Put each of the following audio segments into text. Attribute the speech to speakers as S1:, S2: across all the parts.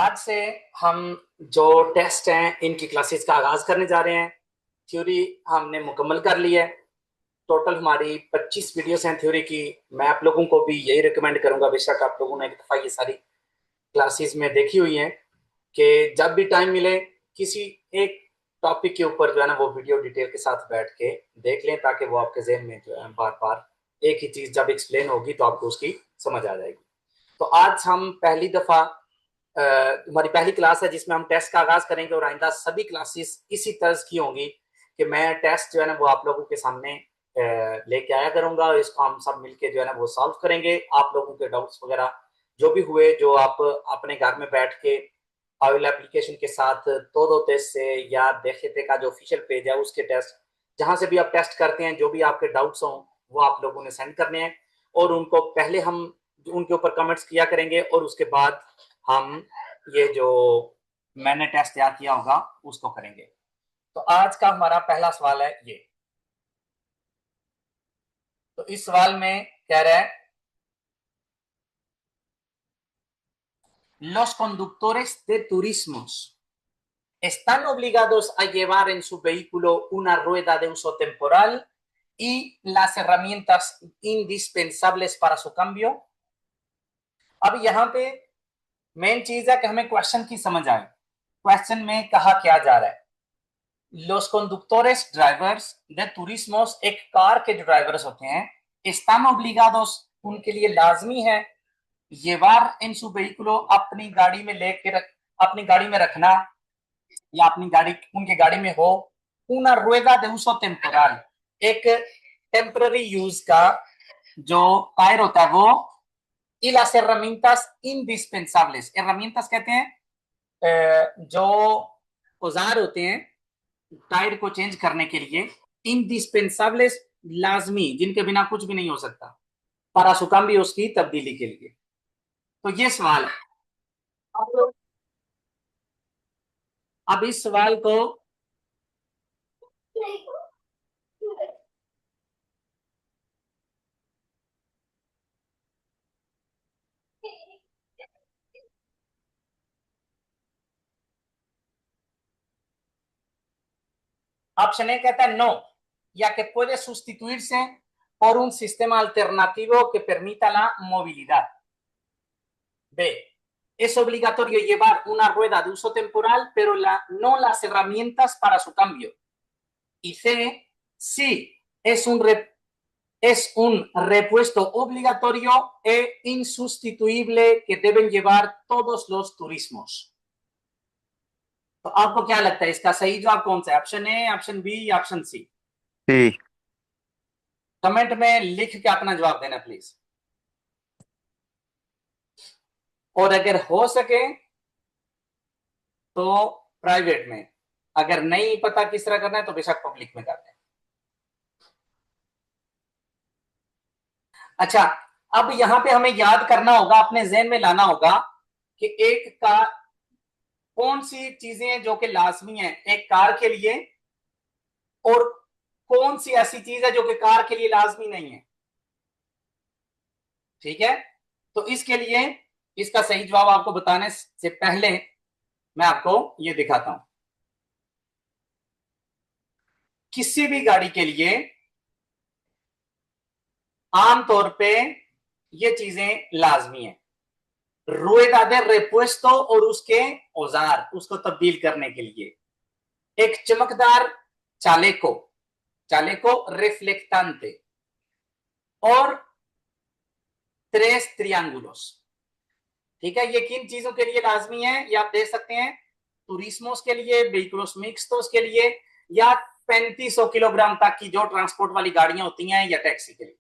S1: आज से हम जो टेस्ट हैं इनकी क्लासेस का आगाज करने जा रहे हैं। थ्योरी हमने मुकम्मल कर ली है। टोटल हमारी 25 वीडियोस हैं थ्योरी की। मैं आप लोगों को भी यही रिकमेंड करूंगा, बेशक आप लोगों ने एक दफ़ा ये सारी क्लासेस में देखी हुई हैं, कि जब भी टाइम मिले किसी एक टॉपिक के ऊपर जो है ना वो वीडियो डिटेल के साथ बैठ के देख लें, ताकि वो आपके जहन में जो है बार बार एक ही चीज़ जब एक्सप्लेन होगी तो आपको उसकी समझ आ जाएगी। तो आज हम पहली दफ़ा हमारी पहली क्लास है जिसमें हम टेस्ट का आगाज करेंगे, और आइंदा सभी क्लासेस इसी तर्ज की होंगी कि मैं टेस्ट जो है ना वो आप लोगों के सामने लेके आया करूंगा, और इसको हम सब मिलके जो है ना वो सॉल्व करेंगे। आप लोगों के डाउट्स वगैरह जो भी हुए, जो आप अपने घर में बैठ के ऑयल एप्लीकेशन के साथ दो दो टेस्ट से या देखेते का जो ऑफिशियल पेज है उसके टेस्ट, जहां से भी आप टेस्ट करते हैं, जो भी आपके डाउट्स हों वो आप लोगों ने सेंड करने हैं, और उनको पहले हम उनके ऊपर कमेंट्स किया करेंगे, और उसके बाद हम ये जो मैंने टेस्ट तैयार किया होगा उसको करेंगे। तो आज का हमारा पहला सवाल है ये। तो इस सवाल में कह रहा है, los conductores de turismos están obligados a llevar en su vehículo una rueda de uso temporal y las herramientas indispensables para su cambio। अब यहां पे मेन चीज है कि हमें क्वेश्चन की समझ आए। क्वेश्चन में कहा क्या जा रहा है, los conductores drivers de turismos, एक कार के जो ड्राइवर्स होते हैं, están obligados, उनके लिए लाजमी है, llevar en su vehículo, अपनी गाड़ी में लेके अपनी गाड़ी में रखना, या अपनी गाड़ी उनके गाड़ी में हो, una rueda de uso temporal, एक टेम्पररी यूज का जो टायर होता है वो, y las herramientas indispensables, herramientas कहते हैं जो औजार होते हैं टायर को चेंज करने के लिए, इंडिस्पेंसाबल्स लाजमी, जिनके बिना कुछ भी नहीं हो सकता, para su cambio, उसकी तब्दीली के लिए। तो ये सवाल है। अब इस सवाल को ऑप्शन ए कहता है no, ya que puede sustituirse por un sistema alternativo que permita la movilidad. B, es obligatorio llevar una rueda de uso temporal, pero no las herramientas para su cambio. Y C, sí, es un repuesto obligatorio e insustituible que deben llevar todos los turismos। तो आपको क्या लगता है इसका सही जवाब कौन सा है, ऑप्शन ए, ऑप्शन बी या ऑप्शन सी?
S2: सी।
S1: कमेंट में लिख के अपना जवाब देना प्लीज, और अगर हो सके तो प्राइवेट में, अगर नहीं पता किस तरह करना है तो बेशक पब्लिक में करते हैं। अच्छा, अब यहां पे हमें याद करना होगा, अपने जहन में लाना होगा कि एक कार, कौन सी चीजें जो कि लाजमी है एक कार के लिए, और कौन सी ऐसी चीज है जो कि कार के लिए लाजमी नहीं है। ठीक है, तो इसके लिए इसका सही जवाब आपको बताने से पहले मैं आपको ये दिखाता हूं। किसी भी गाड़ी के लिए आमतौर पे ये चीजें लाजमी है, रुएदा दे रेपुएस्टो, और उसके औजार उसको तब्दील करने के लिए, एक चमकदार चालेको, चालेको रिफ्लेक्टांते, और tres triángulos। ठीक है, ये किन चीजों के लिए लाजमी है ये आप देख सकते हैं, टूरिस्मोस के लिए, व्हीकल्स मिक्स्टोस के लिए, या 3500 किलोग्राम तक की जो ट्रांसपोर्ट वाली गाड़ियां होती हैं, या टैक्सी के लिए।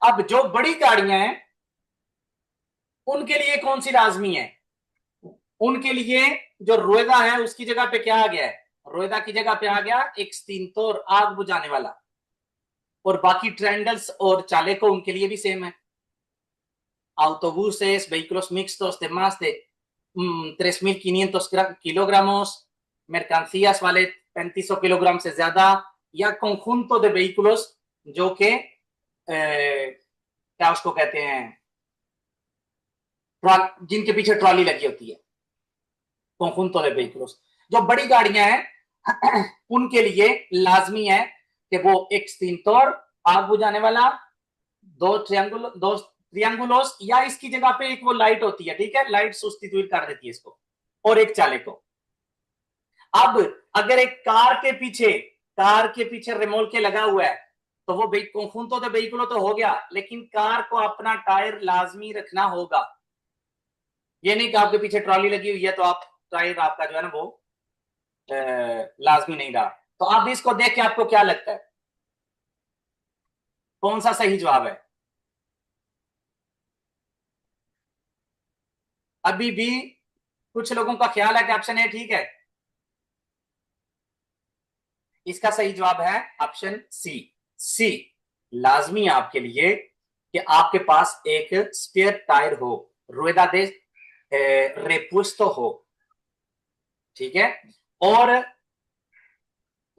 S1: अब जो बड़ी गाड़ियां हैं उनके लिए कौन सी लाजमी है, उनके लिए जो रोएदा है उसकी जगह पे क्या आ गया है, रोएदा की जगह पे आ गया एक्सटिंक्टोर, आग बुझाने वाला, और बाकी ट्रेंडल्स और चालेको उनके लिए भी सेम है। autobuses, vehículos mixtos de más de 3.500 kilogramos, mercancías vale 35 kilogramos से ज्यादा, या conjunto de vehículos जो कि क्या उसको कहते हैं, जिनके पीछे ट्रॉली लगी होती है। conjunto de vehículos. जो बड़ी गाड़ियां हैं उनके लिए लाजमी है कि वो एक्सटिंक्टर, आग बुझाने वाला, दो ट्रियांगुलोस या इसकी जगह पे एक वो लाइट होती है, ठीक है, लाइट सब्स्टिट्यूट कर देती है इसको, और एक चालक को। अब अगर एक कार के पीछे रिमोल्के लगा हुआ है तो वो conjunto de vehículo तो हो गया, लेकिन कार को अपना टायर लाजमी रखना होगा। ये नहीं कि आपके पीछे ट्रॉली लगी हुई है तो आप टायर आपका जो है ना वो लाजमी नहीं रहा। तो आप इसको देख के आपको क्या लगता है, कौन सा सही जवाब है? अभी भी कुछ लोगों का ख्याल है कि ऑप्शन ए ठीक है। इसका सही जवाब है ऑप्शन सी लाजमी है आपके लिए कि आपके पास एक स्पेयर टायर हो, रुएदा दे रेपुएस्तो हो, ठीक है, और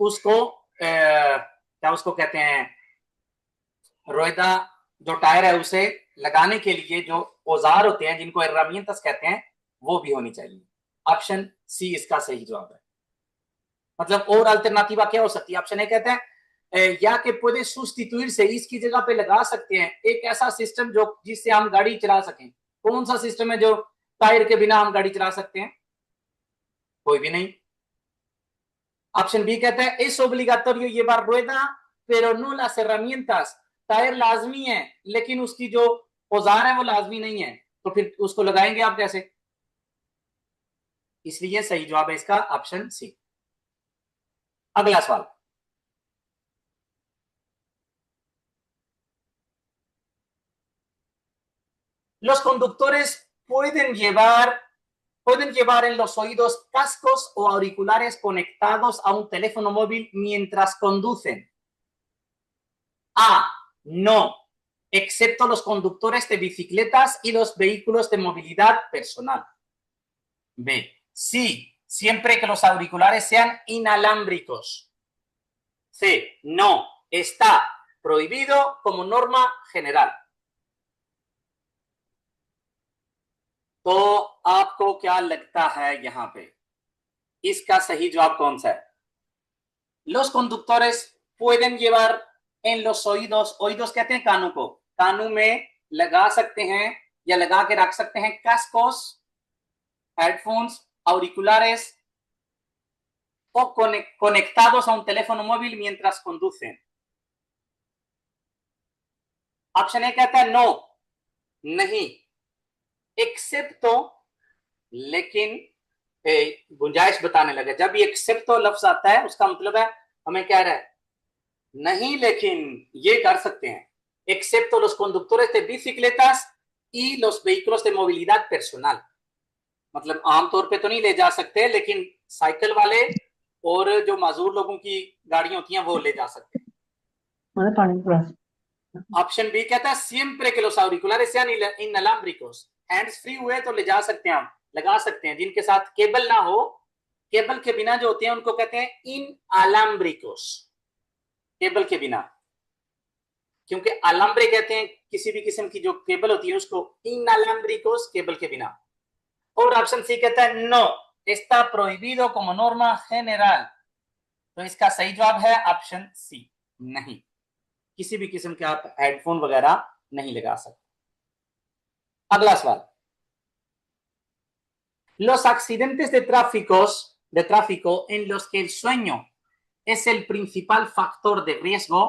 S1: उसको क्या उसको कहते हैं, रोएदा जो टायर है उसे लगाने के लिए जो औजार होते हैं जिनको herramientas कहते हैं वो भी होनी चाहिए। ऑप्शन सी इसका सही जवाब है। मतलब और अल्टरनेटिवा क्या हो सकती है? ऑप्शन ए कहते हैं या कि puede sustituirse, इसकी जगह पे लगा सकते हैं एक ऐसा सिस्टम जो जिससे हम गाड़ी चला सकें। कौन सा सिस्टम है जो टायर के बिना हम गाड़ी चला सकते हैं? कोई भी नहीं। ऑप्शन बी कहता है es obligatorio llevar rueda pero no las herramientas, tyre लाजमी है लेकिन उसकी जो औजार है वो लाजमी नहीं है, तो फिर उसको लगाएंगे आप कैसे? इसलिए सही जवाब है इसका ऑप्शन सी। अगला सवाल, los conductores pueden llevar en los oídos cascos o auriculares conectados a un teléfono móvil mientras conducen. A, no, excepto los conductores de bicicletas y los vehículos de movilidad personal. B, sí, siempre que los auriculares sean inalámbricos. C, no, está prohibido como norma general. तो आपको क्या लगता है यहां पे इसका सही जवाब कौन सा है? Los conductores pueden llevar en los oídos, oídos कहते हैं कानों को, कानों में लगा सकते हैं या लगा के रख सकते हैं cascos, headphones, auriculares o conectados a un teléfono móvil mientras conducen. Option A कहता है नो, नहीं, एक्सेप्टो, लेकिन गुंजाइश बताने लगे। जब ये एक्सेप्टो लफ्ज आता है उसका मतलब है हमें कह रहा है नहीं लेकिन ये कर सकते हैं। excepto los conductores de bicicletas y los vehículos de movilidad personal, मतलब आमतौर पे तो नहीं ले जा सकते लेकिन साइकिल वाले और जो माजूर लोगों की गाड़ियां होती हैं वो ले जा सकते हैं। ऑप्शन बी कहता है siempre que los auriculares sean inalámbricos, hands free हुए तो ले जा सकते हैं, हम लगा सकते हैं, जिनके साथ केबल ना हो, केबल के बिना जो होते हैं उनको कहते हैं inalámbricos, केबल के बिना, क्योंकि अलाम्ब्रे कहते हैं किसी भी किस्म की जो केबल होती है उसको, inalámbricos केबल के बिना। और ऑप्शन सी कहता है no, está prohibido como norma general, तो इसका सही जवाब है ऑप्शन सी, नहीं, किसी भी किस्म के आप हेडफोन वगैरह नहीं लगा सकते। अगला सवाल, los accidentes de tráfico en los que el sueño es el principal factor de riesgo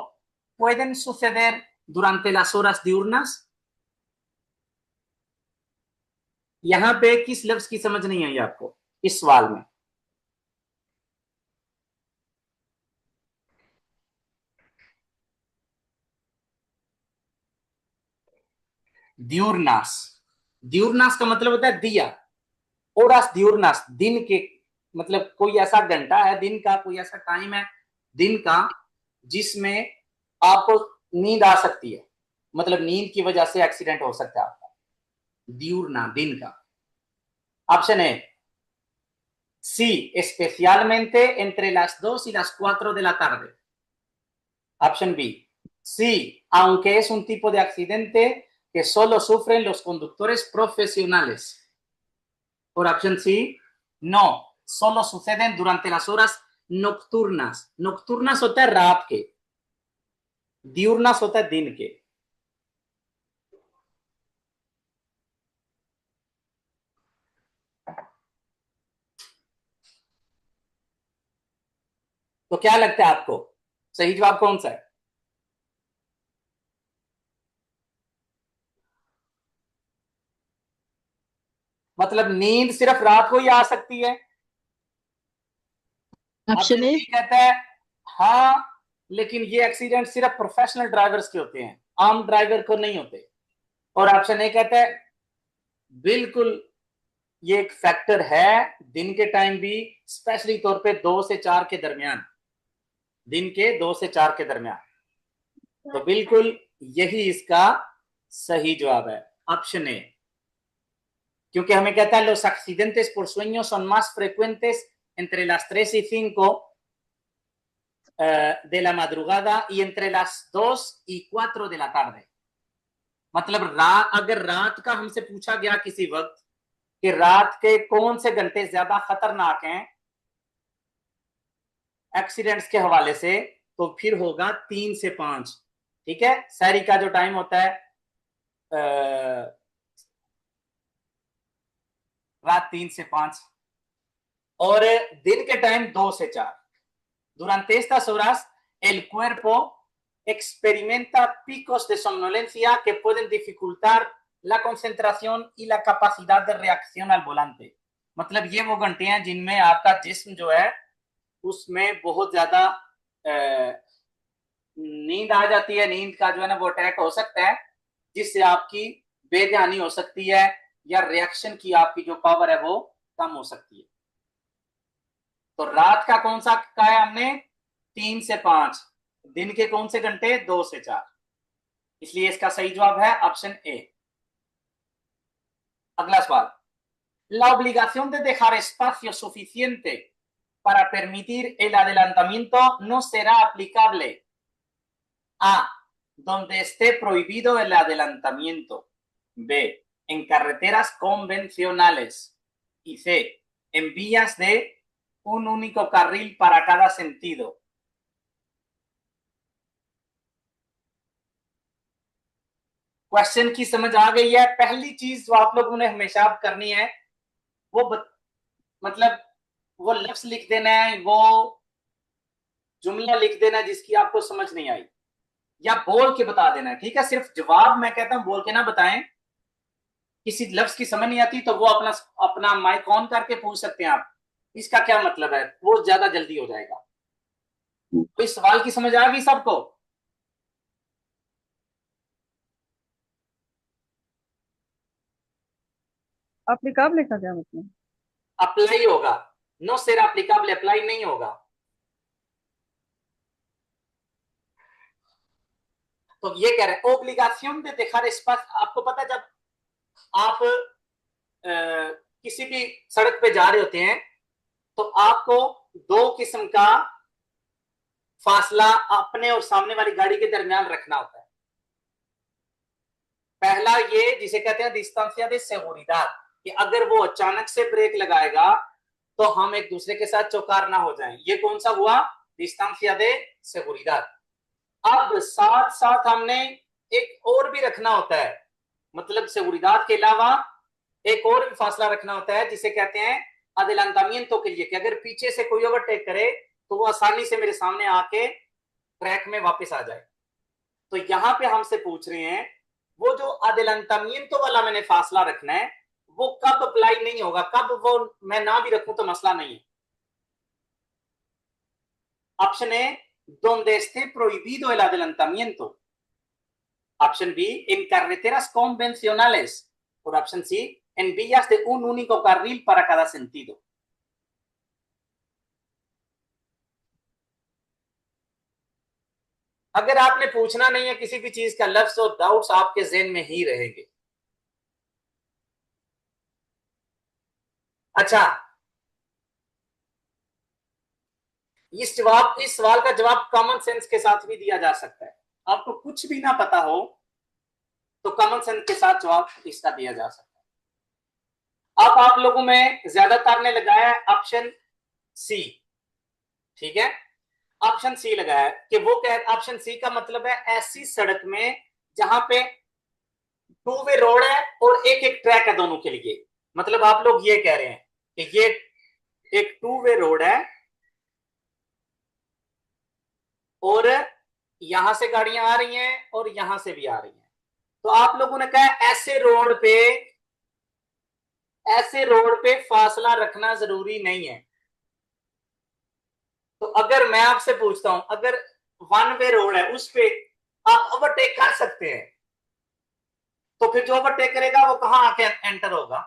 S1: pueden suceder durante las horas diurnas। यहां पे किस लफ्ज की समझ नहीं आई आपको इस सवाल में? diurnas, diurnas का मतलब होता है दिया, horas diurnas दिन के, मतलब कोई ऐसा घंटा है दिन का, कोई ऐसा टाइम है दिन का जिसमें आपको नींद आ सकती है, मतलब नींद की वजह से एक्सीडेंट हो सकता है आपका, diurna दिन का। Option A sí, especialmente entre las 2 y las 4 de la tarde. Option B, sí, aunque es un tipo de accidente que solo sufren los conductores profesionales. और option C No, solo suceden durante las horas nocturnas. Nocturnas होता है रात के, diurnas होता है दिन के. तो क्या लगता है आपको सही जवाब कौन सा है? मतलब नींद सिर्फ रात को ही आ सकती है?
S2: ऑप्शन
S1: ऑप्शन
S2: ए।
S1: सी कहता है हाँ, लेकिन ये एक्सीडेंट सिर्फ प्रोफेशनल ड्राइवर्स के होते हैं, आम ड्राइवर को नहीं होते. और ऑप्शन ए कहता है बिल्कुल ये एक फैक्टर है, दिन के टाइम भी, स्पेशली तौर पे 2 से 4 के दरमियान, दिन के 2 से 4 के दरमियान. तो बिल्कुल यही इसका सही जवाब है, ऑप्शन ए. क्योंकि हमें कहता है los accidentes por sueño son más frecuentes entre las 3 y 5 de la madrugada y entre las 2 y 4 de la tarde. मतलब अगर रात का हमसे पूछा गया किसी वक्त कि रात के कौन से घंटे ज्यादा खतरनाक हैं एक्सीडेंट्स के हवाले से, तो फिर होगा 3 से 5. ठीक है, सहरी का जो टाइम होता है रात 3 से 5, और दिन के टाइम 2 से 4. Durante estas horas, el cuerpo experimenta picos de somnolencia que pueden dificultar la concentración y la capacidad de reacción al volante. मतलब ये वो घंटे हैं जिनमें आपका जिस्म जो है उसमें बहुत ज्यादा नींद आ जाती है, नींद का जो है ना वो अटैक हो सकता है, जिससे आपकी बेध्यानी हो सकती है या रिएक्शन की आपकी जो पावर है वो कम हो सकती है. तो रात का कौन सा कहा है हमने? 3 से 5. दिन के कौन से घंटे? 2 से 4. इसलिए इसका सही जवाब है ऑप्शन ए. अगला सवाल. La obligación de dejar espacio suficiente para permitir el adelantamiento no será aplicable a donde esté prohibido el adelantamiento, B en carreteras convencionales y C en vías de un único carril para cada sentido. Question की समझ आ गई है? पहली चीज जो आप लोगों ने हमेशा करनी है वो मतलब वो लफ्ज लिख देना है, वो जुमला लिख देना है जिसकी आपको समझ नहीं आई, या बोल के बता देना है. ठीक है, सिर्फ जवाब मैं कहता हूं बोल के ना बताएं. किसी लफ्ज की समझ नहीं आती तो वो अपना अपना माइक ऑन करके पूछ सकते हैं आप, इसका क्या मतलब है, वो ज्यादा जल्दी हो जाएगा. तो इस सवाल की समझ आ गई सबको?
S2: अप्लीकेबल का क्या मतलब?
S1: अप्लाई होगा, नो सेर एप्लीकेबल, अप्लाई नहीं होगा. तो ये कह रहे हैं ओब्लिगाशन de dejar espacio. आपको पता है जब आप किसी भी सड़क पे जा रहे होते हैं तो आपको 2 किस्म का फासला अपने और सामने वाली गाड़ी के दरमियान रखना होता है. पहला ये जिसे कहते हैं distancia de seguridad, कि अगर वो अचानक से ब्रेक लगाएगा तो हम एक दूसरे के साथ चौकार ना हो जाएं. ये कौन सा हुआ? distancia de seguridad. अब साथ साथ हमने एक और भी रखना होता है, मतलब seguridad के अलावा एक और भी फासला रखना होता है जिसे कहते हैं adelantamiento के लिए, कि अगर पीछे से कोई ओवरटेक करे तो वो आसानी से मेरे सामने आके ट्रैक में वापस आ जाए. तो यहां पे हमसे पूछ रहे हैं वो जो adelantamiento वाला मैंने फासला रखना है वो कब अप्लाई नहीं होगा, कब वो मैं ना भी रखूं तो मसला नहीं है. Option A donde esté prohibido el adelantamiento, option B en carreteras convencionales, और option C en vías de un único carril para cada sentido. अगर आपने पूछना नहीं है किसी भी चीज का लफ्ज और डाउट्स आपके जहन में ही रहेंगे. अच्छा, इस सवाल का जवाब कॉमन सेंस के साथ भी दिया जा सकता है. आपको कुछ भी ना पता हो तो कॉमन सेंस के साथ जवाब इसका दिया जा सकता है. अब आप लोगों में ज्यादातर ने लगाया ऑप्शन सी, ठीक है, ऑप्शन सी लगाया कि वो कह, ऑप्शन सी का मतलब है ऐसी सड़क में जहां पे टू वे रोड है और एक एक ट्रैक है दोनों के लिए। मतलब आप लोग ये कह रहे हैं कि ये एक टू वे रोड है और यहां से गाड़ियां आ रही हैं और यहां से भी आ रही हैं। तो आप लोगों ने कहा ऐसे रोड पे फासला रखना जरूरी नहीं है। तो अगर मैं आपसे पूछता हूं, अगर वन वे रोड है उस पे आप ओवरटेक कर सकते हैं, तो फिर जो ओवरटेक करेगा वो कहां आके एंटर होगा?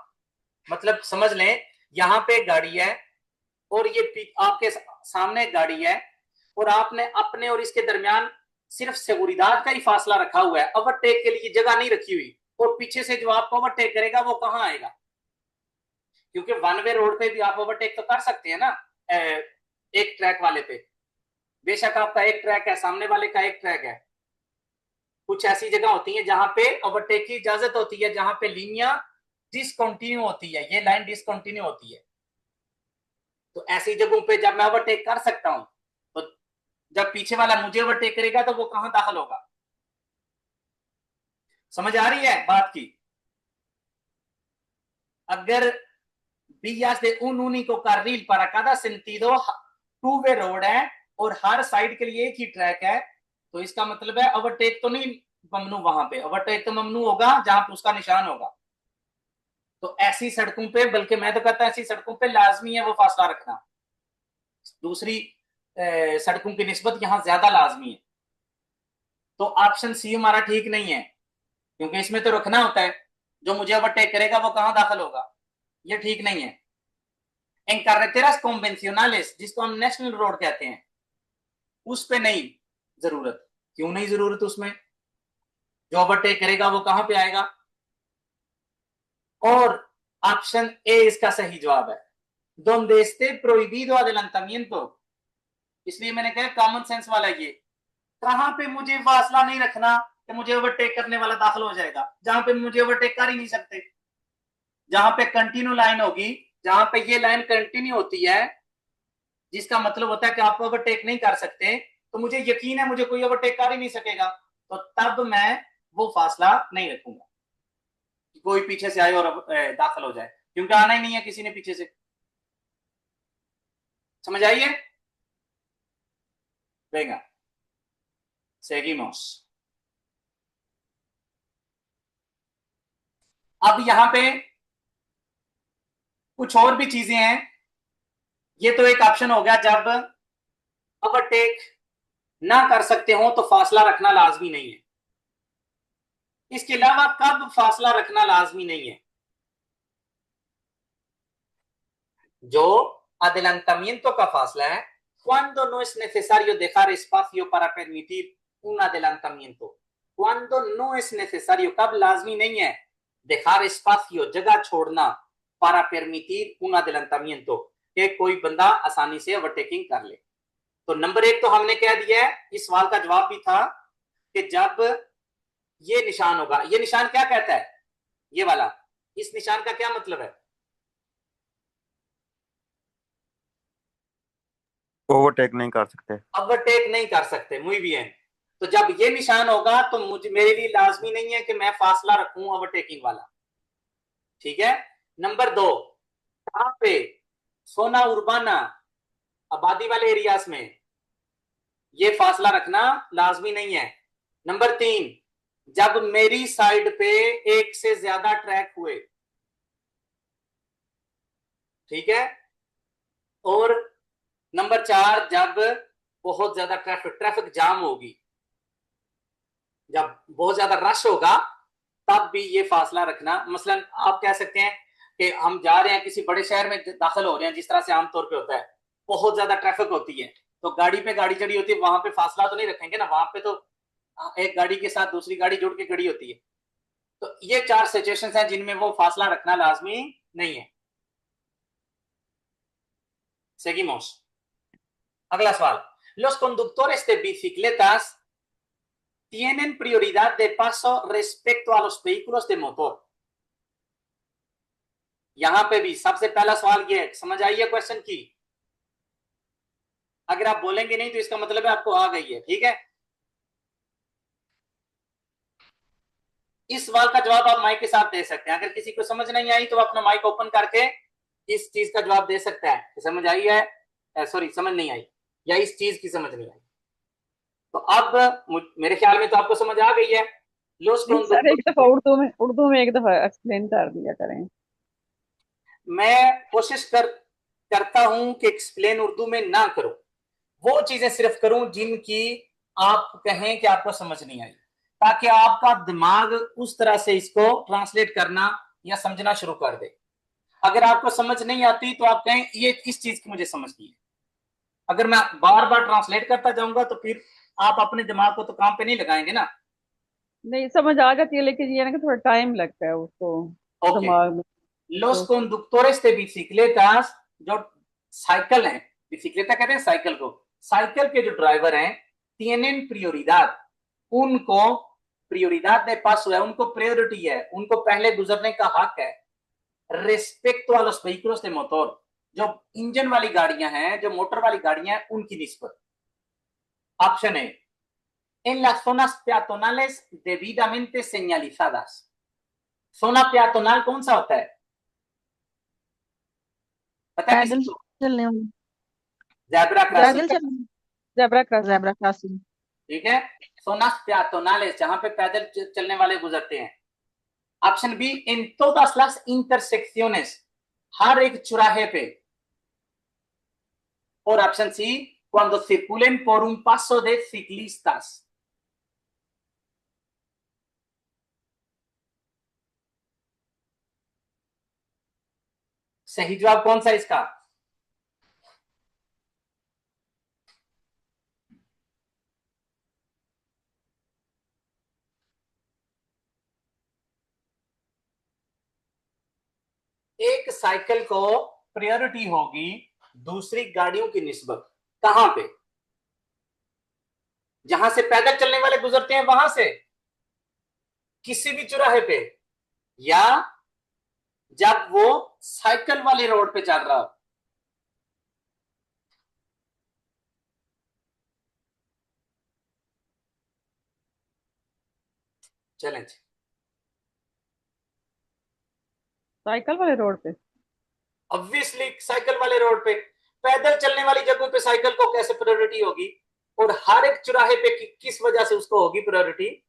S1: मतलब समझ लें, यहां पे गाड़ी है और ये आपके सामने गाड़ी है और आपने अपने और इसके दरमियान सिर्फ seguridad का ही फासला रखा हुआ है, ओवरटेक के लिए जगह नहीं रखी हुई, और पीछे से जो आपको ओवरटेक करेगा वो कहां आएगा? क्योंकि वन वे रोड पे भी आप ओवरटेक तो कर सकते हैं ना, एक ट्रैक वाले पे। बेशक आपका एक ट्रैक है, सामने वाले का एक ट्रैक है, कुछ ऐसी जगह होती है जहां पे ओवरटेक की इजाजत होती है, जहां पे लीनियां डिसकंटिन्यू होती है, ये लाइन डिसकंटिन्यू होती है। तो ऐसी जगहों पे जब मैं ओवरटेक कर सकता हूं, तो जब पीछे वाला मुझे ओवरटेक करेगा तो वो कहां दाखिल होगा? समझ आ रही है बात की? अगर vías de un único carril para cada sentido, two way road है और हर साइड के लिए एक ही ट्रैक है, तो इसका मतलब है ओवरटेक तो नहीं ममनू, वहां पे ओवरटेक तो ममनू होगा जहां पे उसका निशान होगा। तो ऐसी सड़कों पे, बल्कि मैं तो कहता हूं ऐसी सड़कों पे लाजमी है वो फासला रखना, दूसरी सड़कों की निस्बत यहां ज्यादा लाजमी है। तो ऑप्शन सी हमारा ठीक नहीं है, क्योंकि इसमें तो रखना होता है जो मुझे ओवरटेक करेगा वो कहां दाखिल होगा, ये ठीक नहीं है। इन carreteras convencionales, जिसको हम नेशनल रोड कहते हैं, उस पे नहीं जरूरत। क्यों नहीं जरूरत? उसमें जो ओवरटेक करेगा वो कहां पे आएगा? और ऑप्शन ए इसका सही जवाब है, donde esté prohibido adelantamiento। इसलिए मैंने कहा कॉमन सेंस वाला ये, कहां पे मुझे फासला नहीं रखना कि मुझे ओवरटेक करने वाला दाखिल हो जाएगा, जहां पे मुझे ओवरटेक कर ही नहीं सकते। जहां पे कंटिन्यू लाइन होगी, जहां पे ये लाइन कंटिन्यू होती है, जिसका मतलब होता है कि आप ओवरटेक नहीं कर सकते, तो मुझे यकीन है मुझे कोई ओवरटेक कर ही नहीं सकेगा, तो तब मैं वो फासला नहीं रखूंगा कि कोई पीछे से आए और दाखिल हो जाए, क्योंकि आना ही नहीं है किसी ने पीछे से। समझ आइए? venga, seguimos। अब यहां पे कुछ और भी चीजें हैं। ये तो एक ऑप्शन हो गया, जब ओवरटेक ना कर सकते हो तो फासला रखना लाजमी नहीं है। इसके अलावा कब फासला रखना लाजमी नहीं है? जो adelantamiento का फासला है, cuando no es necesario dejar espacio para permitir un adelantamiento। cuando no es necesario, कब लाजमी नहीं है dejar espacio, जगह छोड़ना, para permitir un adelantamiento, कि कोई बंदा आसानी से ओवरटेकिंग कर ले। तो नंबर एक तो हमने कह दिया है, इस सवाल का जवाब भी था कि जब ये निशान होगा। ये निशान क्या कहता है? ये वाला, इस निशान का क्या मतलब है?
S3: ओवरटेक नहीं कर सकते।
S1: ओवरटेक नहीं कर सकते, muy bien। तो जब ये निशान होगा तो मुझे, मेरे लिए लाजमी नहीं है कि मैं फासला रखूं ओवरटेकिंग वाला, ठीक है। नंबर दो, कहां पे? सोना उर्बाना, आबादी वाले एरियाज में ये फासला रखना लाजमी नहीं है। नंबर तीन, जब मेरी साइड पे एक से ज्यादा ट्रैक हुए, ठीक है। और नंबर चार, जब बहुत ज्यादा ट्रैफिक जाम होगी, जब बहुत ज्यादा रश होगा, तब भी ये फासला रखना। मसलन आप कह सकते हैं कि हम जा रहे हैं किसी बड़े शहर में दाखिल हो रहे हैं, जिस तरह से आमतौर पे होता है, बहुत ज्यादा ट्रैफिक होती है, तो गाड़ी पे गाड़ी चढ़ी होती है, वहां पे फासला तो नहीं रखेंगे ना, वहां पे तो एक गाड़ी के साथ दूसरी गाड़ी जुड़ के खड़ी होती है। तो ये चार सिचुएशंस हैं जिनमें वो फासला रखना लाजमी नहीं है। Seguimos। अगला सवाल, los conductores de bicicletas tienen prioridad de paso respecto a los vehículos de motor। यहां पे भी सबसे पहला सवाल ये है, समझ आई है क्वेश्चन की? अगर आप बोलेंगे नहीं तो इसका मतलब है आपको आ गई है, ठीक है। इस सवाल का जवाब आप माइक के साथ दे सकते हैं। अगर किसी को समझ नहीं आई तो अपना माइक ओपन करके इस चीज का जवाब दे सकता है, समझ आई है, सॉरी समझ नहीं आई, या इस चीज की समझ नहीं आई। तो अब मेरे ख्याल में तो आपको समझ आ गई है। लोस
S2: नहीं सर, एक दफा
S1: कॉन्डक्टोरिस,
S2: उर्दू में एक दफा एक्सप्लेन कर दिया करें।
S1: मैं कोशिश करता हूं कि एक्सप्लेन उर्दू में ना करूं, वो चीजें सिर्फ करूं जिनकी आप कहें कि आपको समझ नहीं आई, ताकि आपका दिमाग उस तरह से इसको ट्रांसलेट करना या समझना शुरू कर दे। अगर आपको समझ नहीं आती तो आप कहें ये इस चीज की मुझे समझ नहीं है। अगर मैं बार बार ट्रांसलेट करता जाऊंगा तो फिर आप अपने दिमाग को तो काम पे नहीं लगाएंगे ना।
S2: नहीं समझ आ जाती है, लेकिन ये ना कि थोड़ा टाइम लगता है उसको
S1: ओके,
S2: दिमाग में
S1: los
S2: तो।
S1: conductores de bicicletas, जो साइकिल हैं, बिसिक्लेटा कहते हैं साइकिल को, साइकिल के जो ड्राइवर हैं, tienen prioridad, उनको prioridad de paso है, उनको प्रायोरिटी है, उनको पहले गुजरने का हक है, respecto a los vehículos de motor, जो इंजन वाली गाड़ियां हैं, जो मोटर वाली गाड़ियां हैं, उनकी निस्बत। ऑप्शन है, en las zonas peatonales debidamente señalizadas। zona peatonal कौन सा होता है, पता है किसी
S4: पैदल
S1: को?
S4: चलने वाले।
S1: ज़ेब्रा
S4: पैदल
S1: क्रॉसिंग,
S4: चलने।
S2: Zebra crossing.
S4: Zebra crossing.
S1: ठीक है। zonas peatonales, जहां पे पैदल चलने वाले गुजरते हैं। ऑप्शन बी, इन todas las intersecciones, हर एक चौराहे पे। और option C, cuando circulen por un paso de ciclistas। सही जवाब कौन सा इसका? एक साइकिल को प्रायोरिटी होगी दूसरी गाड़ियों की निस्बत, कहां पे? जहां से पैदल चलने वाले गुजरते हैं वहां से, किसी भी चौराहे पे, या जब वो साइकिल वाले रोड पे चल रहा हो। चैलेंज।
S2: साइकिल वाले रोड पे।
S1: ऑब्वियसली साइकिल वाले रोड पे, पैदल चलने वाली जगहों पे साइकिल को कैसे प्रायोरिटी होगी, और हर एक चौराहे पे किस वजह से उसको होगी प्रायोरिटी?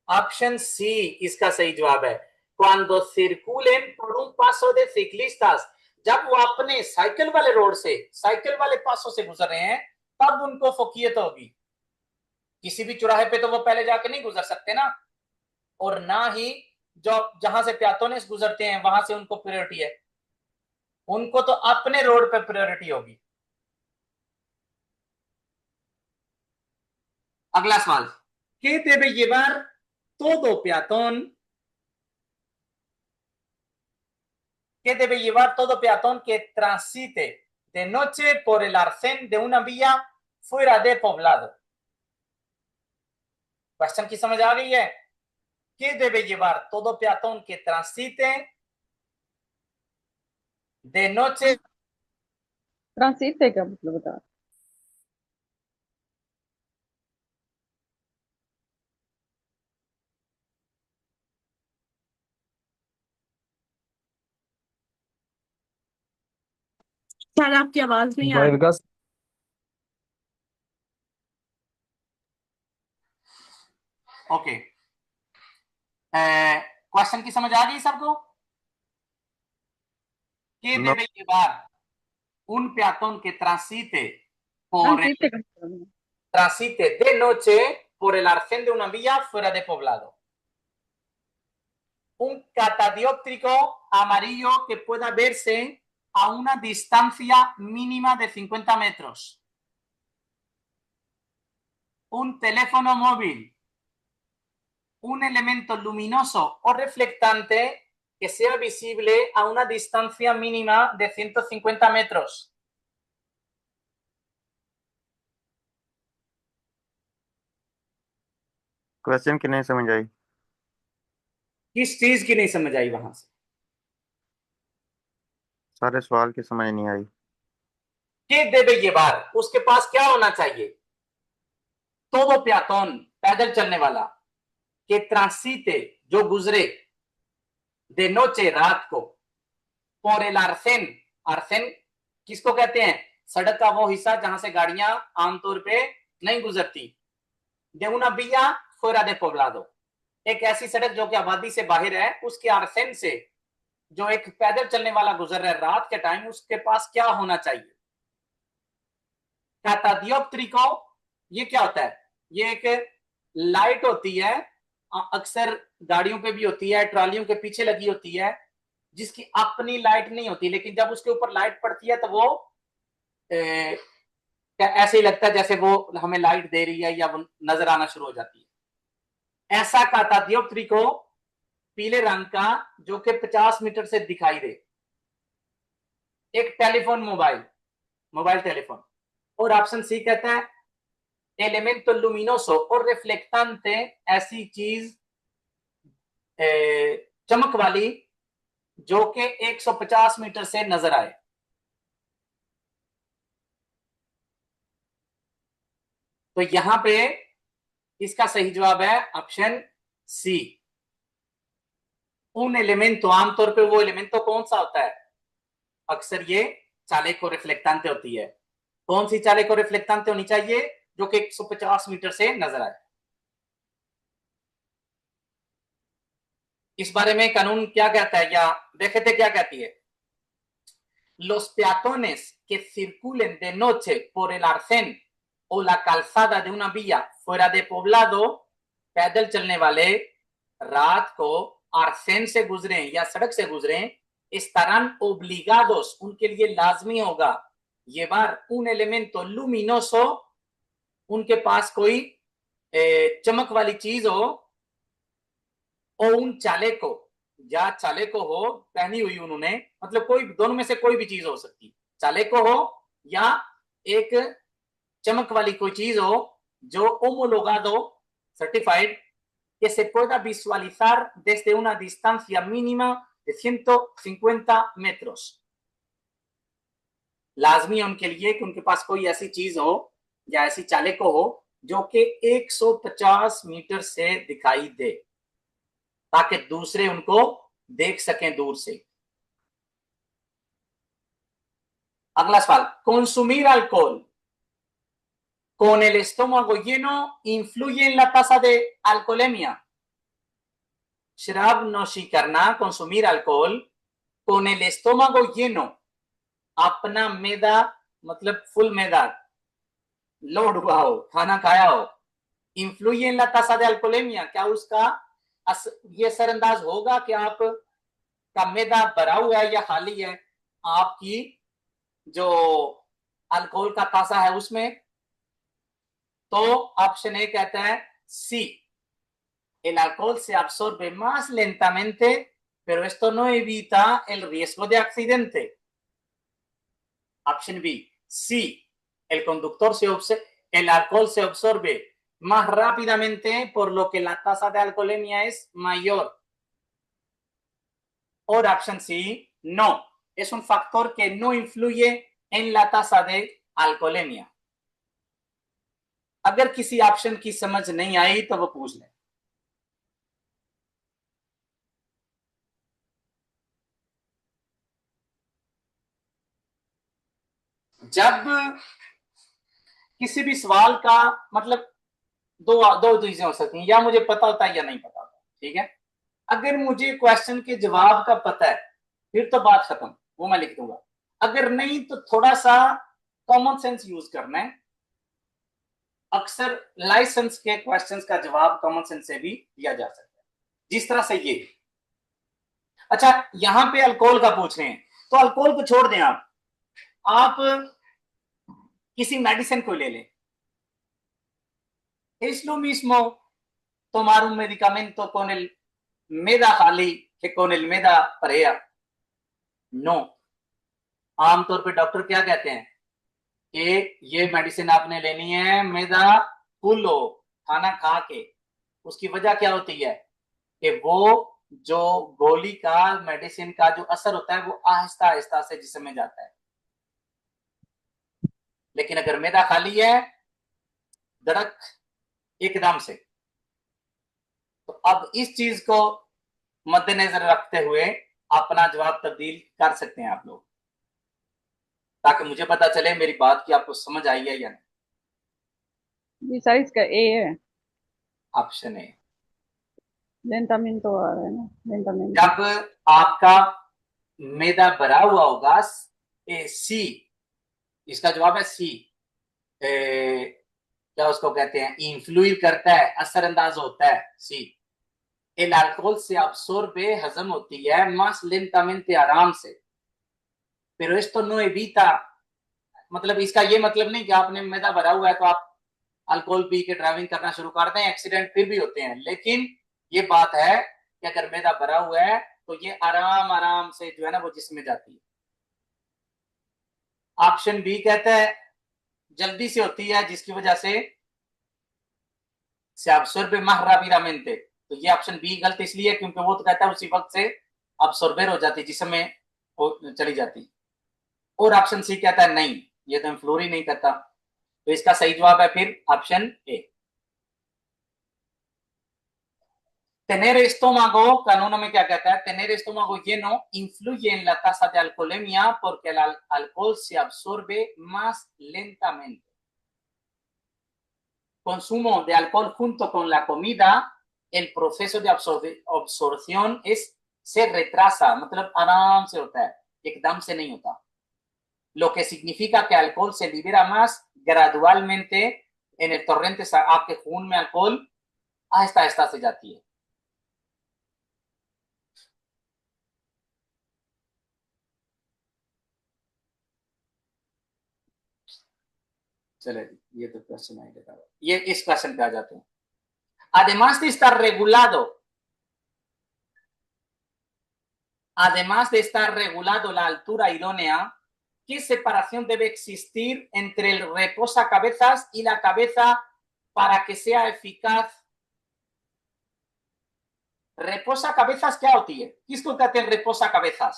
S1: ऑप्शन सी इसका सही जवाब है। cuando circulen por un paso de ciclistas, जब वो अपने साइकिल वाले रोड से, साइकिल वाले पासों से गुजर रहे हैं, तब उनको फोकियत होगी। किसी भी चौराहे पे तो वो पहले जाके नहीं गुजर सकते ना, और ना ही जो जहां से प्यातोनेस गुजरते हैं वहां से उनको प्रायोरिटी है, उनको तो अपने रोड पे प्रायोरिटी होगी। अगला सवाल, ¿qué debe llevar todo peatón? ¿Qué debe llevar todo peatón que transite de noche por el arcén de una vía fuera de poblado? Question की समझ आ गई है? ¿Qué debe llevar todo peatón que transite de noche?
S2: Transit से क्या मतलब बता।
S4: शायद आपकी आवाज नहीं आ रही।
S5: जाहिर का
S1: ओके, क्वेश्चन की समझ आ गई सबको? ¿Qué
S3: नो
S1: debe llevar un peatón que
S2: transit से क्या मतलब है?
S1: transite de noche por el arcén de una vía fuera de poblado? Un catadióptrico amarillo que pueda verse a una distancia mínima de 50 metros. Un teléfono móvil. Un elemento luminoso o reflectante que sea visible a una distancia mínima de 150 metros.
S3: Question की नहीं समझ आई।
S1: किस चीज की नहीं समझ आई वहां से?
S3: सारे सवाल की समझ नहीं आई।
S1: के debe llevar, उसके पास क्या होना चाहिए? todo peatón, पैदल चलने वाला, que transite, जो गुजरे, de noche, रात को, por el arcén, arcén किसको कहते हैं? सड़क का वो हिस्सा जहां से गाड़ियां आमतौर पे नहीं गुजरती। de una vía fuera de poblado, एक ऐसी सड़क जो कि आबादी से बाहर है, उसके आरसेन से जो एक पैदल चलने वाला गुजर रहा है रात के टाइम, उसके पास क्या होना चाहिए? कैटाडियोप्ट्रिको, ये क्या होता है? ये एक लाइट होती है, अक्सर गाड़ियों पे भी होती है, ट्रॉलियों के पीछे लगी होती है, जिसकी अपनी लाइट नहीं होती, लेकिन जब उसके ऊपर लाइट पड़ती है तो वो ऐसे ही लगता है जैसे वो हमें लाइट दे रही है या वो नजर आना शुरू हो जाती है। ऐसा कैटाडियोप्ट्रिको पीले रंग का, जो कि 50 मीटर से दिखाई दे। एक टेलीफोन, मोबाइल टेलीफोन। और ऑप्शन सी कहता है एलिमेंटो लुमिनोसो और रिफ्लेक्टेंटे, ऐसी चीज चमक वाली जो कि 150 मीटर से नजर आए। तो यहां पे इसका सही जवाब है ऑप्शन सी। उन एलिमेंटो, आमतौर पे वो एलिमेंटो कौन सा होता है? अक्सर ये चालेको रिफ्लेक्टेंटे होती है। कौन सी चालेको रिफ्लेक्टेंटे होनी चाहिए? जो कि 150 मीटर से नजर आए। इस बारे में कानून क्या कहता है, या देखे थे क्या कहती है? Los peatones que circulen de noche por el arcén o la calzada de una vía fuera de poblado, पैदल चलने वाले रात को आर्सेन से गुजरे या सड़क से गुजरे, estarán obligados, उनके लिए लाजमी होगा, llevar un elemento luminoso, उनके पास कोई चमक वाली चीज हो, और उन चाले को, या चाले को हो पहनी हुई उन्होंने, मतलब कोई दोनों में से कोई भी चीज हो सकती, चाले को हो या एक चमक वाली कोई चीज हो जो homologado, certified, que se pueda visualizar desde una distancia mínima de 150 metros। लाजमी है उनके लिए कि उनके पास कोई ऐसी चीज हो या ऐसी चाले को हो जो कि 150 मीटर से दिखाई दे, ताकि दूसरे उनको देख सकें दूर से। अगला सवाल, consumir alcohol con el estómago lleno influye en la tasa de alcoholemia। शराब नोशी करना, consumir alcohol con el estómago lleno, अपना मैदा मतलब फुल मैदा, लोड हुआ हो, खाना खाया हो, influye en la tasa de alcoholemia, क्या उसका ये असरअंदाज होगा कि आप का मैदा भरा हुआ है या खाली है आपकी जो अल्कोहल का तासा है उसमें? तो ऑप्शन ए कहता है सी, el alcohol se absorbe más lentamente, pero esto no evita el riesgo de accidente। Option B, सी, el conductor el alcohol se absorbe más rápidamente, por lo que la tasa de alcoholemia es mayor। और option C, no, es un factor que no influye en la tasa de alcoholemia। अगर किसी option की समझ नहीं आई तो वो पूछ ले। जब किसी भी सवाल का मतलब दो चीजें हो सकती हैं, या मुझे पता होता है या नहीं पता होता, ठीक है? अगर मुझे क्वेश्चन के जवाब का पता है फिर तो बात खत्म, वो मैं लिख दूंगा। अगर नहीं तो थोड़ा सा कॉमन सेंस यूज करना है। अक्सर लाइसेंस के क्वेश्चंस का जवाब कॉमन सेंस से भी दिया जा सकता है, जिस तरह से ये। अच्छा, यहां पे अल्कोहल का पूछ रहे हैं, तो अल्कोहल को छोड़ दें, आप किसी मेडिसिन को ले लें। Es lo mismo tomar un medicamento con el meda खाली que con el meda परेया। नो, आमतौर पे डॉक्टर क्या कहते हैं कि ये मेडिसिन आपने लेनी है मैदा फुल हो, खाना खा के। उसकी वजह क्या होती है कि वो जो गोली का, मेडिसिन का जो असर होता है वो आहिस्ता आहिस्ता से जिस्म में जाता है। लेकिन अगर मैदा खाली है धड़क एकदम से, तो अब इस चीज को मद्देनजर रखते हुए अपना जवाब तब्दील कर सकते हैं आप लोग, ताकि मुझे पता चले मेरी बात की आपको समझ आई है या नहीं।
S2: जी सर, इसका ए है।
S1: ऑप्शन ए।
S2: लेंटामिन तो आ रहा है ना, लेंटामिन।
S1: जब आपका मैदा भरा हुआ होगा, सी, इसका जवाब है सी। क्या उसको कहते हैं, इन्फ्लुएंस करता है, असरअंदाज होता है, सी। el alcohol se absorbe, हजम होती है más lentamente, आराम से, pero esto no evita, मतलब इसका ये मतलब नहीं कि आपने मैदा भरा हुआ है तो आप अल्कोहल पी के ड्राइविंग करना शुरू कर दें, एक्सीडेंट फिर भी होते हैं। लेकिन ये बात है कि अगर मैदा भरा हुआ है तो ये आराम आराम से जो है ना वो जिस्म में जाती है। ऑप्शन बी कहता है जल्दी से होती है, जिसकी वजह से absorbe más rápidamente। तो ये ऑप्शन बी गलत इसलिए क्योंकि वो तो कहता है उसी वक्त से अब्सॉर्बर हो जाती, जिसम में वो चली जाती। और ऑप्शन सी कहता है नहीं, ये तो इन्फ्लोर ही नहीं करता। तो इसका सही जवाब है फिर ऑप्शन ए। Tener estómago, कानून में क्या कहता है, tener estómago lleno influye en la tasa de alcoholemia porque el alcohol se absorbe más lentamente. Consumo de alcohol junto con la comida, el proceso de absorción se retrasa, मतलब आराम से होता है, एकदम से नहीं होता, lo que significa que alcohol se libera más gradualmente en el torrente, आपके खून में alcohol आहिस्ता आहिस्ता से जाती है। चले, ये तो क्वेश्चन आई लेता है, ये इस क्वेश्चन पे आ जाते हैं। Además de estar regulado la altura idónea, ¿qué separación debe existir entre el reposacabezas y la cabeza para que sea eficaz? reposacabezas क्या होती है, किसको कहते हैं reposacabezas?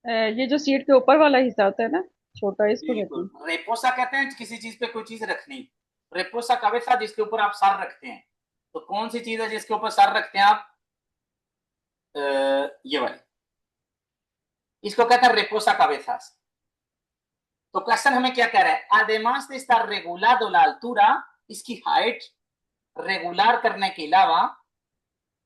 S2: ये जो सीट के ऊपर वाला हिस्सा होता है ना, छोटा, इसको कहते हैं।
S1: रेपोसा कहते हैं किसी चीज पे कोई चीज रखनी, रेपोसा cabeza जिसके ऊपर आप सर रखते हैं। तो कौन सी चीज है जिसके ऊपर सर रखते हैं आप? ये वाली, इसको कहते हैं reposa cabezas। तो क्वेश्चन हमें क्या कह रहा है, además de estar regulado la altura, इसकी हाइट रेगुलर करने के अलावा,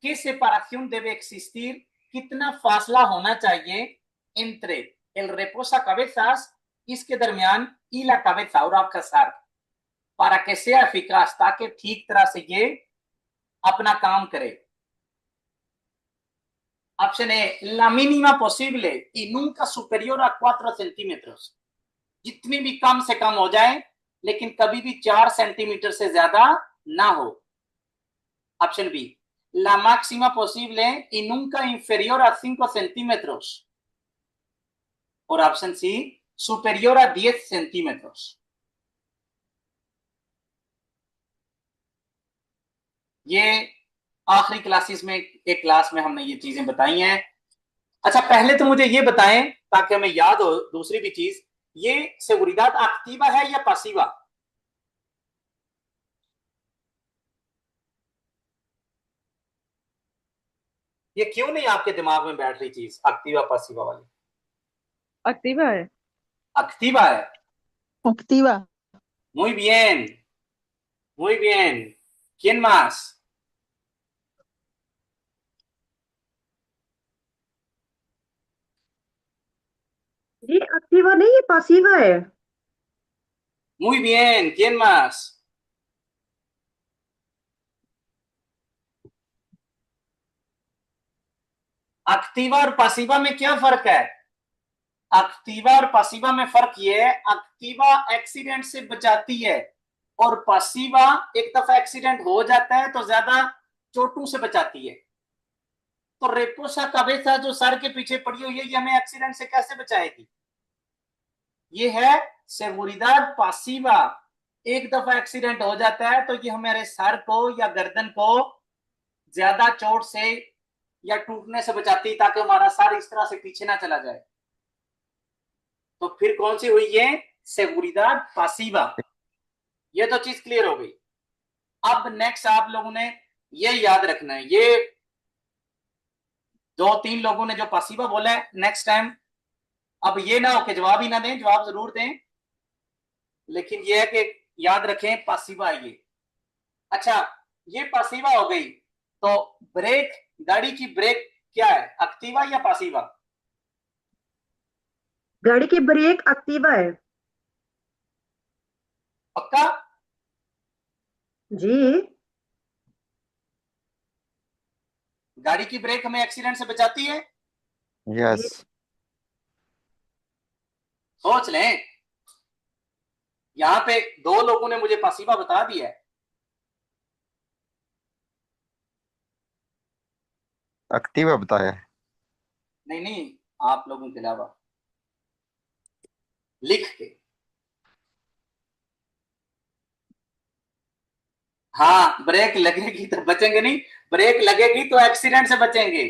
S1: ¿qué separación debe existir, कितना फासला होना चाहिए entre el reposacabezas, इसके दरमियान, y la cabeza, और आपका sir, para que sea eficaz, ताकि ठीक तरह से ये अपना काम करे? Option A, la mínima posible y nunca superior a 4 centímetros, जितनी भी कम से कम हो जाए लेकिन कभी भी 4 सेंटीमीटर से ज्यादा ना हो। Option B, la máxima posible y nunca inferior a 5 centímetros, और option C, superior a 10 centímetros। ये आखिरी क्लासेस में, एक क्लास में हमने ये चीजें बताई हैं। अच्छा, पहले तो मुझे ये बताएं ताकि हमें याद हो दूसरी भी चीज, ये seguridad activa है या pasiva? ये क्यों नहीं आपके दिमाग में बैठ रही चीज, एक्टिवा पासिवा वाली?
S2: एक्टिवा है।
S1: एक्टिवा है,
S4: Activa.
S1: muy bien, muy bien। ¿Quién más?
S5: ये एक्टिवा नहीं, ये पासिवा है।
S1: Muy bien, ¿quién más? Activa और पासिवा में क्या फर्क है? एक्टिवा और पासिवा में फर्क ये है, एक्टिवा एक्सीडेंट से बचाती है और पासिवा एक दफा एक्सीडेंट हो जाता है तो ज्यादा चोटों से बचाती है। तो रेपोसा cabeza जो सर के पीछे पड़ी हुई है, ये हमें एक्सीडेंट से कैसे बचाएगी? ये है seguridad pasiva, एक दफा एक्सीडेंट हो जाता है तो ये हमारे सर को या गर्दन को ज्यादा चोट से या टूटने से बचाती है, ताकि हमारा सर इस तरह से पीछे ना चला जाए। तो फिर कौन सी हुई ये? सेगुरिदाद पासिवा। ये तो चीज क्लियर हो गई। अब नेक्स्ट आप लोगों ने ये याद रखना है, ये 2-3 लोगों ने जो पासिवा बोला है, नेक्स्ट टाइम अब ये ना हो कि जवाब ही ना दें, जवाब जरूर दें, लेकिन ये है कि याद रखें पासिवा ये। अच्छा, ये पासिवा हो गई, तो ब्रेक, गाड़ी की ब्रेक क्या है, एक्टिवा या पासिवा?
S5: गाड़ी की ब्रेक एक्टिवा है
S1: पक्का?
S5: जी।
S1: गाड़ी की ब्रेक हमें एक्सीडेंट से बचाती है?
S3: यस।
S1: सोच लें, यहां पे 2 लोगों ने मुझे पासिवा बता दिया है।
S3: एक्टिवा बताया है।
S1: नहीं नहीं, आप लोगों के अलावा लिख के। हाँ, ब्रेक लगेगी तो बचेंगे नहीं, ब्रेक लगेगी तो एक्सीडेंट से बचेंगे।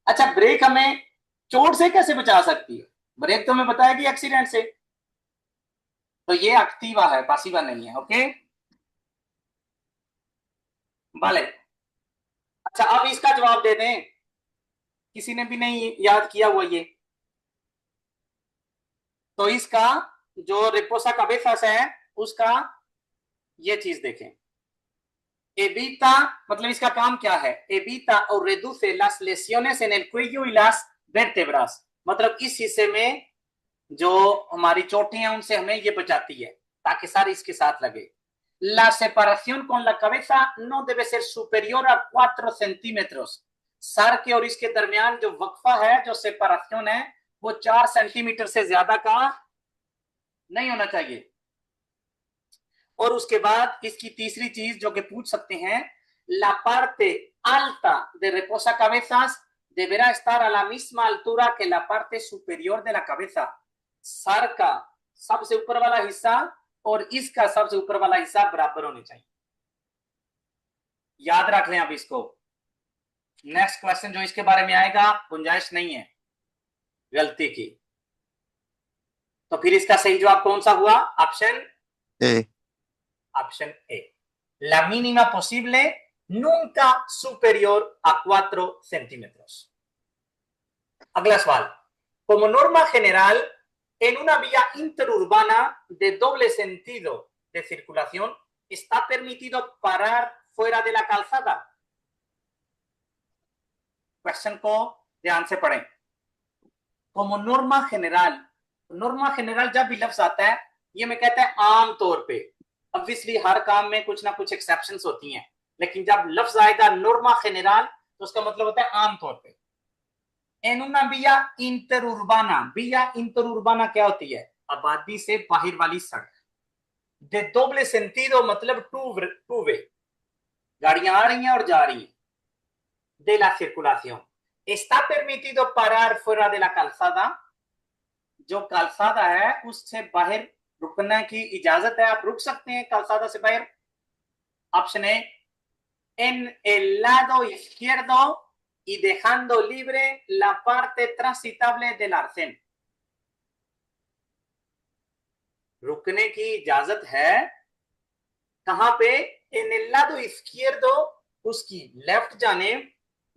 S1: अच्छा, ब्रेक हमें चोट से कैसे बचा सकती है? ब्रेक तो हमें बताएगी एक्सीडेंट से। तो ये एक्टिवा है, पासिवा नहीं है। ओके भले। अच्छा, अब इसका जवाब दे दें, किसी ने भी नहीं याद किया हुआ ये। तो इसका जो रिपोसा cabezas है, उसका ये चीज देखें। एविता मतलब इसका काम क्या है? एविता और reduce las lesiones en el cuello y las vértebras, मतलब इस हिस्से में जो हमारी चोटें हैं उनसे हमें ये बचाती है, ताकि सारी इसके साथ लगे। La separación con la cabeza no debe ser superior a 4 centímetros। Sir के और इसके दरमियान जो वक्फा है, जो सेपरेशन है, वो 4 सेंटीमीटर से ज्यादा का नहीं होना चाहिए। और उसके बाद इसकी तीसरी चीज जो कि पूछ सकते हैं, la parte alta de reposacabezas deberá estar a la misma altura que la parte superior de la cabeza। Sir का सबसे ऊपर वाला हिस्सा और इसका सबसे ऊपर वाला हिस्सा बराबर होने चाहिए। याद रख लें अब इसको। नेक्स्ट क्वेश्चन जो इसके बारे में आएगा, गुंजाइश नहीं है गलती की। तो फिर इसका सही जवाब कौन सा हुआ? Option
S3: A.
S1: Option A, la mínima posible nunca superior a 4 centímetros। अगला सवाल, como norma general en una vía interurbana de doble sentido de circulación está permitido parar fuera de la calzada। Question को ध्यान से पढ़ें। como norma general, Norma general जब भी लफ्ज आता है, ये मैं कहता है आम तौर पे। ऑब्वियसली हर काम में कुछ ना कुछ एक्सेप्शंस होती हैं, लेकिन जब लफ्ज आएगा नॉर्मा जनरल तो उसका मतलब होता है आम तौर पे। en una vía interurbana, vía interurbana क्या होती है? आबादी से बाहर वाली सड़क। de doble sentido मतलब टू वे, गाड़ियां आ रही हैं और जा रही हैं। de la circulación está permitido parar fuera de la calzada, जो कालसादा है उससे बाहर रुकने की इजाजत है, आप रुक सकते हैं कालसादा से बाहर। Option A, en el lado izquierdo y dejando libre la parte transitable del arcén। रुकने की इजाजत है कहां पे? en el lado izquierdo, उसकी लेफ्ट जानिब,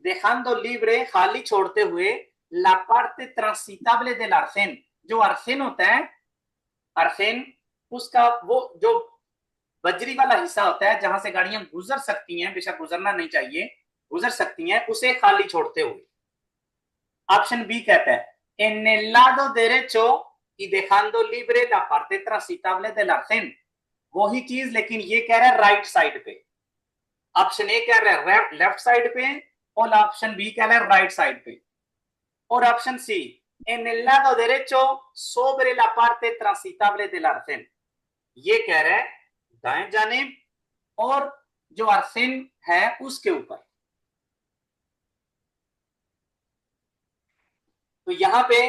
S1: dejando libre खाली छोड़ते हुए, la parte transitable del arcén, जो अरसेन होता है, अरसेन उसका वो जो बजरी वाला हिस्सा होता है जहां से गाड़ियां गुजर सकती हैं, बेशक गुजरना नहीं चाहिए, गुजर सकती हैं, उसे खाली छोड़ते हुए। ऑप्शन बी कहता है en el lado derecho y dejando libre la parte transitable del arcén। वही चीज लेकिन ये कह रहा है राइट साइड पे। ऑप्शन ए कह रहा है लेफ्ट साइड पे और ऑप्शन बी कह रहा है राइट साइड पे। और option C en el lado derecho sobre la parte transitable del arcén, ये कह रहा है दाएं जानिब और जो अरसेन है उसके ऊपर। तो यहां पे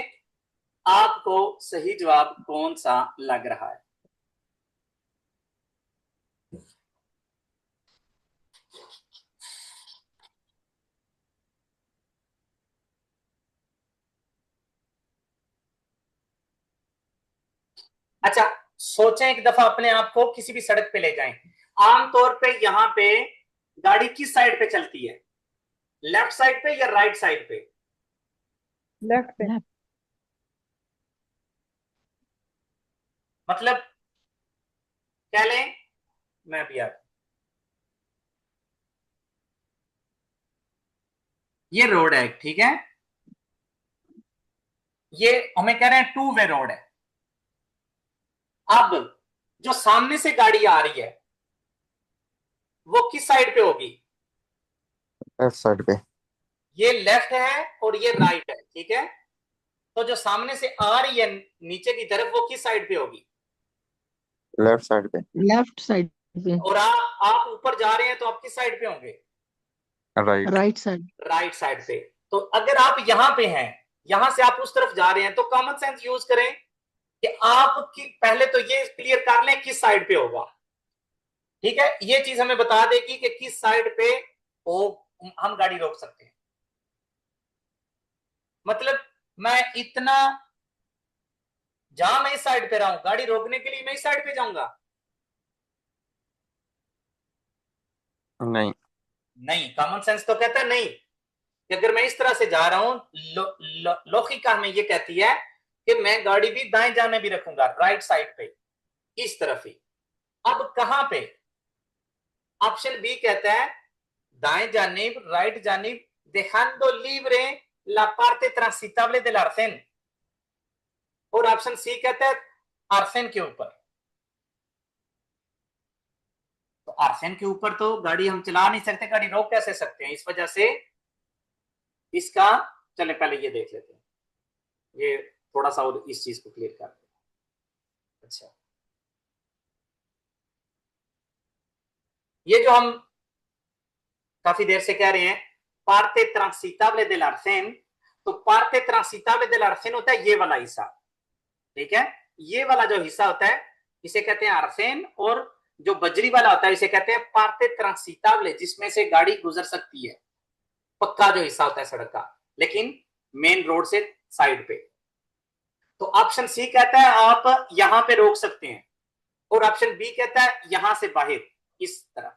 S1: आपको सही जवाब कौन सा लग रहा है? अच्छा, सोचें एक दफा अपने आप को किसी भी सड़क पे ले जाएं। आमतौर पे यहाँ पे गाड़ी किस साइड पे चलती है, लेफ्ट साइड पे या राइट साइड पे?
S2: लेफ्ट पे।
S1: मतलब कह लें, मैं भी आप, ये रोड है, ठीक है, ये हमें कह रहे हैं टू वे रोड है। अब जो सामने से गाड़ी आ रही है वो किस साइड पे होगी?
S3: लेफ्ट साइड पे।
S1: ये लेफ्ट है और ये राइट है, ठीक है। तो जो सामने से आ रही है नीचे की तरफ वो किस साइड पे होगी?
S3: लेफ्ट साइड पे।
S4: लेफ्ट साइड पे।
S1: और आप ऊपर जा रहे हैं तो आप किस साइड पे होंगे?
S3: Right.
S4: Right side.
S1: Right side पे। तो अगर आप यहां पे हैं, यहां से आप उस तरफ जा रहे हैं, तो कॉमन सेंस यूज करें कि आप पहले तो ये क्लियर कर लें किस साइड पे होगा, ठीक है। ये चीज हमें बता देगी कि किस साइड पे हो हम गाड़ी रोक सकते हैं। मतलब मैं इतना, जहां मैं इस साइड पे रहा हूं गाड़ी रोकने के लिए मैं इस साइड पे जाऊंगा?
S3: नहीं।
S1: नहीं, कॉमन सेंस तो कहता है नहीं, कि अगर मैं इस तरह से जा रहा हूं, लौकिका हमें ये कहती है कि मैं गाड़ी भी दाएं जाने भी रखूंगा, राइट साइड पे, इस तरफ ही। अब कहां पे? ऑप्शन बी कहता है दाएं जानिब, राइट जानिब, dejando libre la parte transitable del arcén। और ऑप्शन सी कहता है आर्सेन के ऊपर। तो आर्सेन के ऊपर तो गाड़ी हम चला नहीं सकते, गाड़ी रोक कैसे सकते हैं? इस वजह से इसका, चले पहले ये देख लेते हैं, ये थोड़ा सा और इस चीज को क्लियर कर दें। अच्छा, ये जो हम काफी देर से कह रहे हैं parte transitable del arcén, तो parte transitable del arcén होता है ये वाला हिस्सा, ठीक है। ये वाला जो हिस्सा होता है इसे कहते हैं आर्सेन, और जो बजरी वाला होता है इसे कहते हैं parte transitable, जिसमें से गाड़ी गुजर सकती है, पक्का जो हिस्सा होता है सड़क का, लेकिन मेन रोड से साइड पे। तो ऑप्शन सी कहता है आप यहां पे रोक सकते हैं, और ऑप्शन बी कहता है यहां से बाहर इस तरह।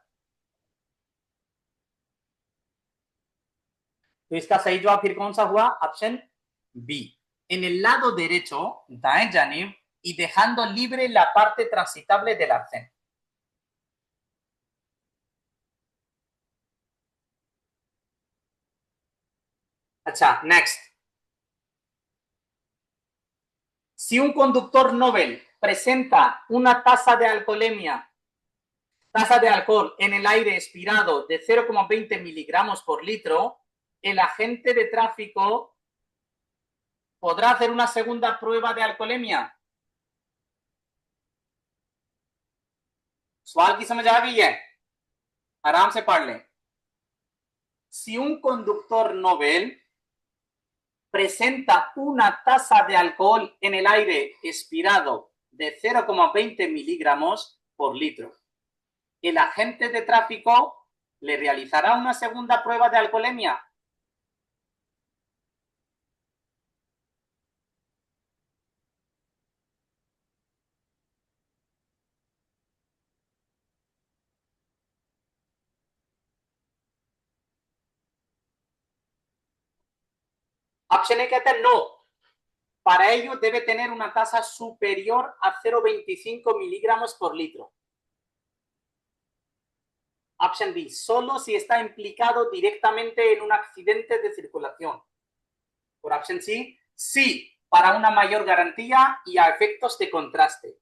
S1: तो इसका सही जवाब फिर कौन सा हुआ? Option B, en el lado derecho, दाएं जानिब, y dejando libre la parte transitable del arcén। अच्छा, next. Si un conductor Nobel presenta una tasa de alcohol en el aire expirado de 0,20 miligramos por litro, el agente de tráfico podrá hacer una segunda prueba de alcoholemia। सवाल की समझ आ गई है? आराम से पढ़ लें। Si un conductor Nobel presenta una tasa de alcohol en el aire expirado de 0,20 miligramos por litro, el agente de tráfico le realizará una segunda prueba de alcoholemia। Option A कहता है no, para ello debe tener una tasa superior a 0,25 miligramos por litro। Option B, solo si está implicado directamente en un accidente de circulación। Por option C, sí, para una mayor garantía y a efectos de contraste।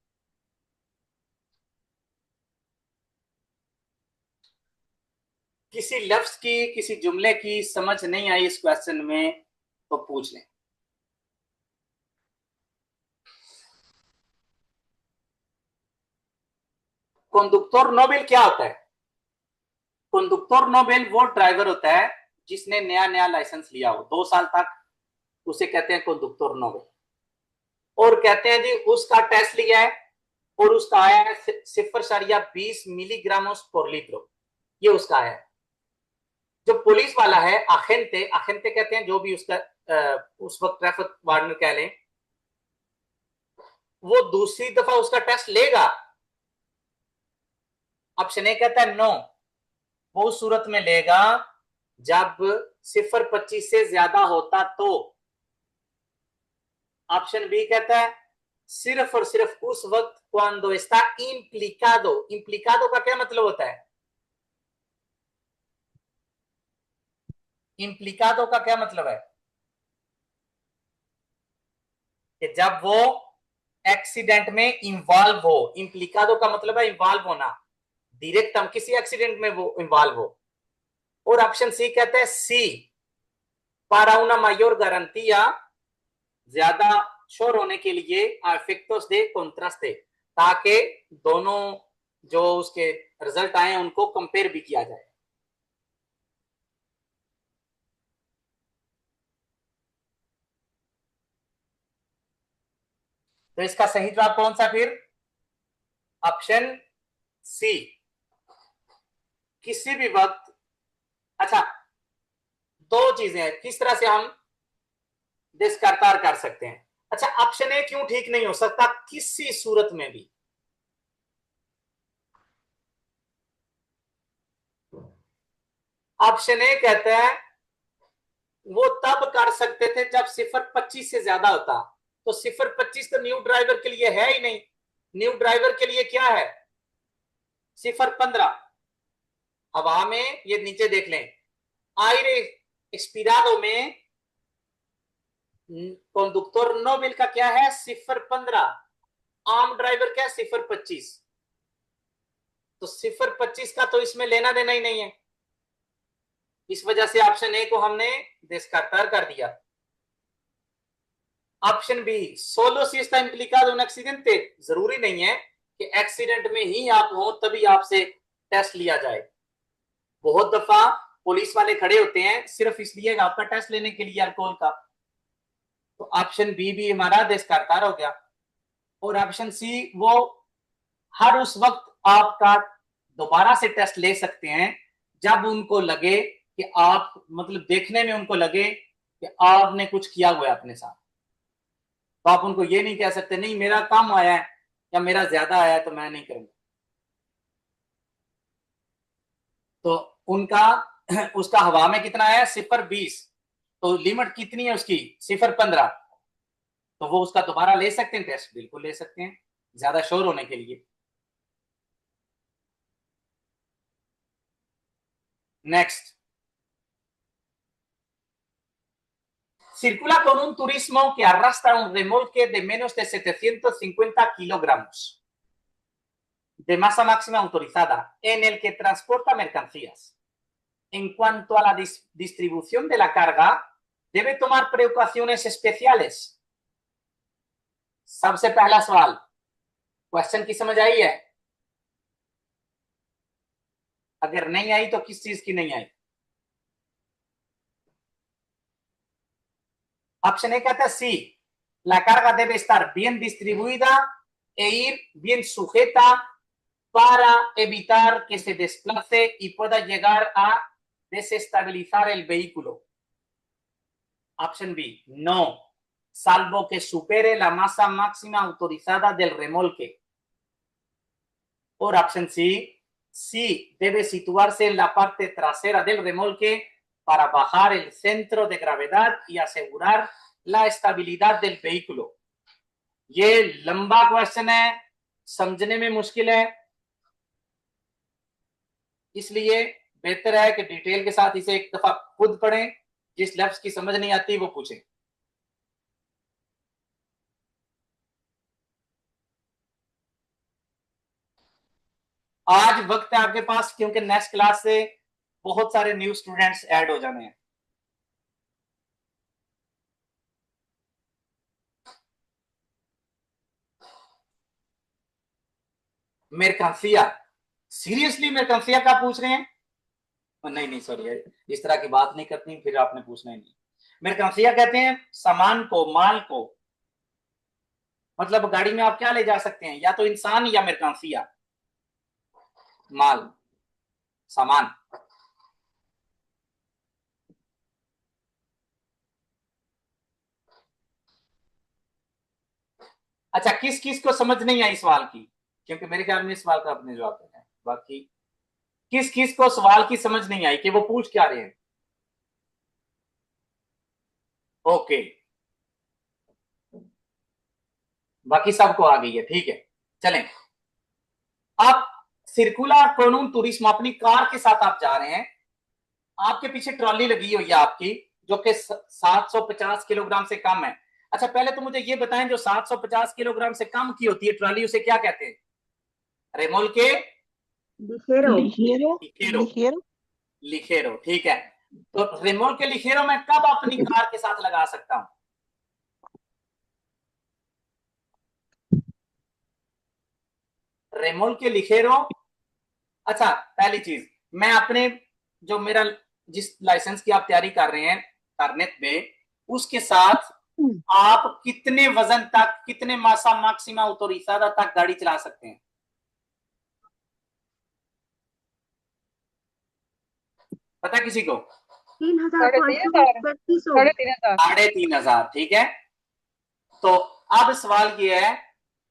S1: किसी लफ्ज की, किसी जुमले की समझ नहीं आई इस question में तो पूछ लें। कंडक्टर नोबेल क्या होता है? कंडक्टर नोबेल वो ड्राइवर होता है जिसने नया नया लाइसेंस लिया हो 2 साल तक, उसे कहते हैं कंडक्टर नोबेल। और कहते हैं जी उसका टेस्ट लिया है और उसका आया है 0,20 मिलीग्राम पर लीटर, ये उसका है। जो पुलिस वाला है अखेंते, अखेंते कहते हैं जो भी उसका उस वक्त ट्रैफिक वार्डन कह लें, वो दूसरी दफा उसका टेस्ट लेगा? ऑप्शन ए कहता है नो, वो उस सूरत में लेगा जब 0.25 से ज्यादा होता तो। ऑप्शन बी कहता है सिर्फ और सिर्फ उस वक्त cuando está implicado। implicado का क्या मतलब होता है? implicado का क्या मतलब है? कि जब वो एक्सीडेंट में इन्वॉल्व हो। implicado का मतलब है इन्वॉल्व होना, डायरेक्ट हम किसी एक्सीडेंट में वो इन्वॉल्व हो। और ऑप्शन सी कहता है सी, para una mayor garantía, ज्यादा श्योर होने के लिए, efectos de contraste, ताकि दोनों जो उसके रिजल्ट आए उनको कंपेयर भी किया जाए। तो इसका सही जवाब कौन सा फिर? ऑप्शन सी, किसी भी वक्त। अच्छा, दो चीजें हैं किस तरह से हम डिस्कर्तार कर सकते हैं। अच्छा, ऑप्शन ए क्यों ठीक नहीं हो सकता किसी सूरत में भी? ऑप्शन ए कहता है वो तब कर सकते थे जब 0.25 से ज्यादा होता। तो 0.25 तो न्यू ड्राइवर के लिए है ही नहीं। न्यू ड्राइवर के लिए क्या है? 0.15। हवा में, ये नीचे देख लें, आयरे एक्सपीरादो में कंडक्टर नोबेल का क्या है? 0.15। आम ड्राइवर क्या है? 0.25। तो 0.25 का तो इसमें लेना देना ही नहीं है। इस वजह से ऑप्शन ए को हमने डिस्कार्ड कर दिया। ऑप्शन बी, सोलो si está implicado un accidente, जरूरी नहीं है कि एक्सीडेंट में ही आप हो तभी आपसे टेस्ट लिया जाए। बहुत दफा पुलिस वाले खड़े होते हैं सिर्फ इसलिए आपका टेस्ट लेने के लिए अल्कोहल का। तो ऑप्शन बी भी हमारा डिस्कार्ड हो गया। और ऑप्शन सी, वो हर उस वक्त आपका दोबारा से टेस्ट ले सकते हैं जब उनको लगे कि आप, मतलब देखने में उनको लगे कि आपने कुछ किया हुआ है अपने साथ। तो आप उनको ये नहीं कह सकते नहीं मेरा कम आया है या मेरा ज्यादा आया है तो मैं नहीं करूंगा। तो उनका उसका हवा में कितना है? 0.20। तो लिमिट कितनी है उसकी? 0.15। तो वो उसका दोबारा ले सकते हैं टेस्ट, बिल्कुल ले सकते हैं, ज्यादा श्योर होने के लिए। Next, circula con un turismo que arrastra un remolque de menos de 750 kilogramos de masa máxima autorizada, en el que transporta mercancías. En cuanto a la distribución de la carga, debe tomar precauciones especiales. सबसे पहला सवाल, question की समझ आई है? अगर नहीं आई तो किस चीज की नहीं आई? ऑप्शन ए कहता है सी, la carga debe estar bien distribuida e ir bien sujeta para evitar que se desplace y pueda llegar a desestabilizar el vehículo. Option B, no, salvo que supere la masa máxima autorizada del remolque. और option C, sí, debe situarse en la parte trasera del remolque para bajar el centro de gravedad y asegurar la estabilidad del vehículo. ये लंबा question है, समझने में मुश्किल है, इसलिए बेहतर है कि डिटेल के साथ इसे एक दफा खुद पढ़ें। जिस लफ्ज की समझ नहीं आती वो पूछें। आज वक्त है आपके पास क्योंकि नेक्स्ट क्लास से बहुत सारे न्यू स्टूडेंट्स ऐड हो जाने हैं। मेरकांसिया, सीरियसली मेरकांसिया का पूछ रहे हैं? नहीं नहीं सॉरी, इस तरह की बात नहीं करती, फिर आपने पूछना ही नहीं। मेरकांसिया कहते हैं सामान को, माल को। मतलब गाड़ी में आप क्या ले जा सकते हैं? या तो इंसान या मेरकांसिया, माल, सामान। अच्छा, किस किस को समझ नहीं आई सवाल की, क्योंकि मेरे ख्याल में इस सवाल का अपने जवाब देना है। बाकी किस किस को सवाल की समझ नहीं आई कि वो पूछ क्या रहे हैं? ओके, बाकी सबको आ गई है, ठीक है। चलें, आप सर्कुलर कोनून टूरिज्म अपनी कार के साथ आप जा रहे हैं, आपके पीछे ट्रॉली लगी हुई है आपकी, जो कि 750 किलोग्राम से कम है। अच्छा, पहले तो मुझे ये बताएं, जो 750 किलोग्राम से कम की होती है ट्रॉली, उसे क्या कहते हैं? रेमोल के
S5: लिखेरो।
S1: लिखेरो। लिखेरो, ठीक है। तो रेमोल के लिखेरो मैं कब अपनी कार के साथ लगा सकता हूं? रेमोल के लिखेरो। अच्छा, पहली चीज, मैं अपने जो मेरा जिस लाइसेंस की आप तैयारी कर रहे हैं करनेट में, उसके साथ आप कितने वजन तक, कितने मासा मैक्सिमा ऑटोरिजादा तक गाड़ी चला सकते हैं? पता है किसी को?
S5: 3,500
S2: साढ़े 3,000
S1: 3,500, ठीक है। तो अब सवाल ये है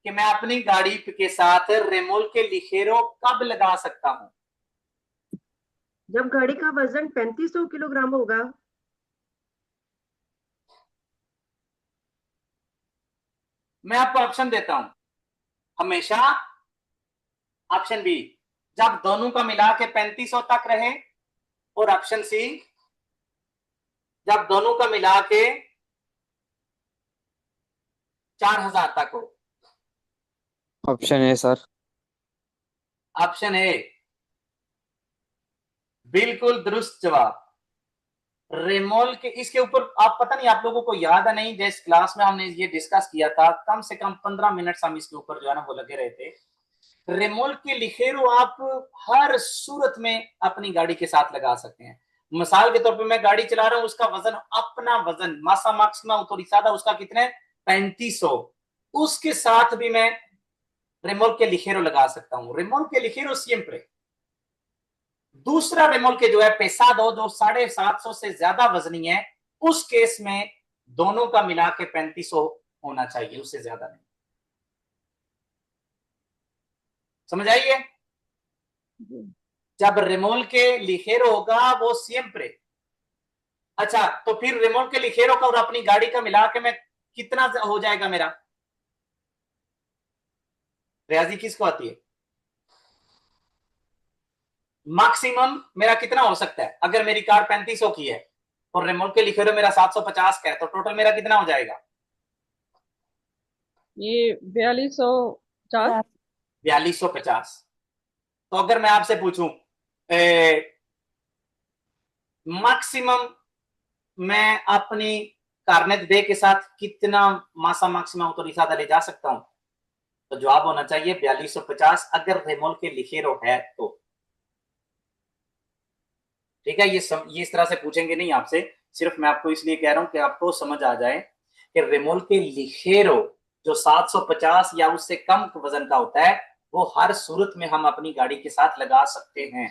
S1: कि मैं अपनी गाड़ी के साथ रेमोल के लिखेरो कब लगा सकता हूं?
S5: जब गाड़ी का वजन 3,500 किलोग्राम होगा।
S1: मैं आपको ऑप्शन देता हूं, हमेशा ऑप्शन बी, जब दोनों का मिला के 3,500 तक रहे, और ऑप्शन सी, जब दोनों का मिला के 4,000 तक हो।
S3: Option A sir.
S1: Option A बिल्कुल दुरुस्त जवाब। रेमोल के इसके ऊपर आप पता नहीं आप लोगों को याद है नहीं, जिस क्लास में हमने ये डिस्कस किया था, कम से कम 15 मिनट हम इसके ऊपर जो है ना वो लगे रहे थे। रेमोल के लिखेरो आप हर सूरत में अपनी गाड़ी के साथ लगा सकते हैं। मिसाल के तौर पे मैं गाड़ी चला रहा हूं, उसका वजन, अपना वजन मासा मैक्सिमा ऑटोरिजादा उसका कितने, 3,500, उसके साथ भी मैं रेमोल के लिखेरो लगा सकता हूं। रेमोल के लिखेरो सिएम्प्रे। दूसरा रेमोल के जो है पेसादो, जो 750 से ज्यादा वजनी है, उस केस में दोनों का मिला के 3,500 होना चाहिए, उससे ज्यादा नहीं। समझ आइए? जब रेमोल के लिखेरो होगा वो सिएम्प्रे। अच्छा, तो फिर रेमोल के लिखेरो का और अपनी गाड़ी का मिला के मैं कितना हो जाएगा मेरा? रियाजी किसको आती है? मैक्सिमम मेरा कितना हो सकता है? अगर मेरी कार 3,500 की है और रेमोल के लिखेरो मेरा 750 का है, तो टोटल मेरा कितना हो जाएगा?
S2: ये 4,250।
S1: 4,250। तो अगर मैं आपसे पूछूं मैक्सिमम मैं अपनी कार्नेट डे के साथ कितना मासा मैक्सिमम ऑटोरिजादा ले जा सकता हूं, तो जवाब होना चाहिए 4,250, अगर रेमोल के लिखेरो है तो। ठीक है, ये इस तरह से पूछेंगे नहीं आपसे, सिर्फ मैं आपको इसलिए कह रहा हूं कि आपको समझ आ जाए कि रेमोल के लिखेरो जो 750 या उससे कम वजन का होता है, वो हर सूरत में हम अपनी गाड़ी के साथ लगा सकते हैं।